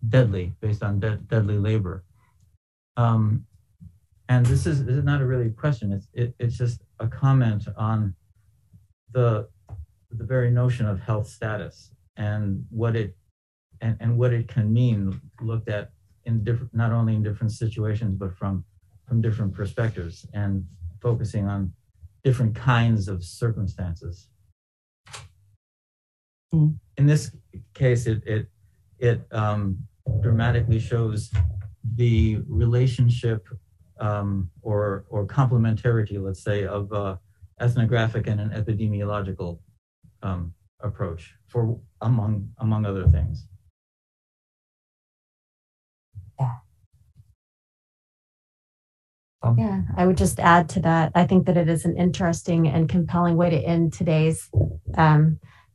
deadly, based on deadly labor. And this is not a really question. It's just a comment on the very notion of health status and what it can mean, looked at in different, not only in different situations, but from different perspectives, and focusing on different kinds of circumstances. In this case, it dramatically shows the relationship or complementarity, let's say, of ethnographic and an epidemiological approach for among other things. Yeah, I would just add to that. I think that it is an interesting and compelling way to end today's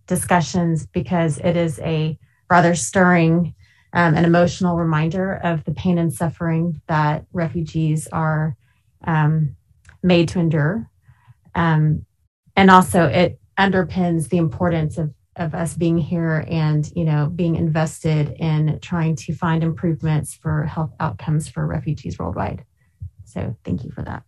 discussions, because it is a rather stirring and emotional reminder of the pain and suffering that refugees are made to endure. And also it underpins the importance of us being here and, being invested in trying to find improvements for health outcomes for refugees worldwide. So thank you for that.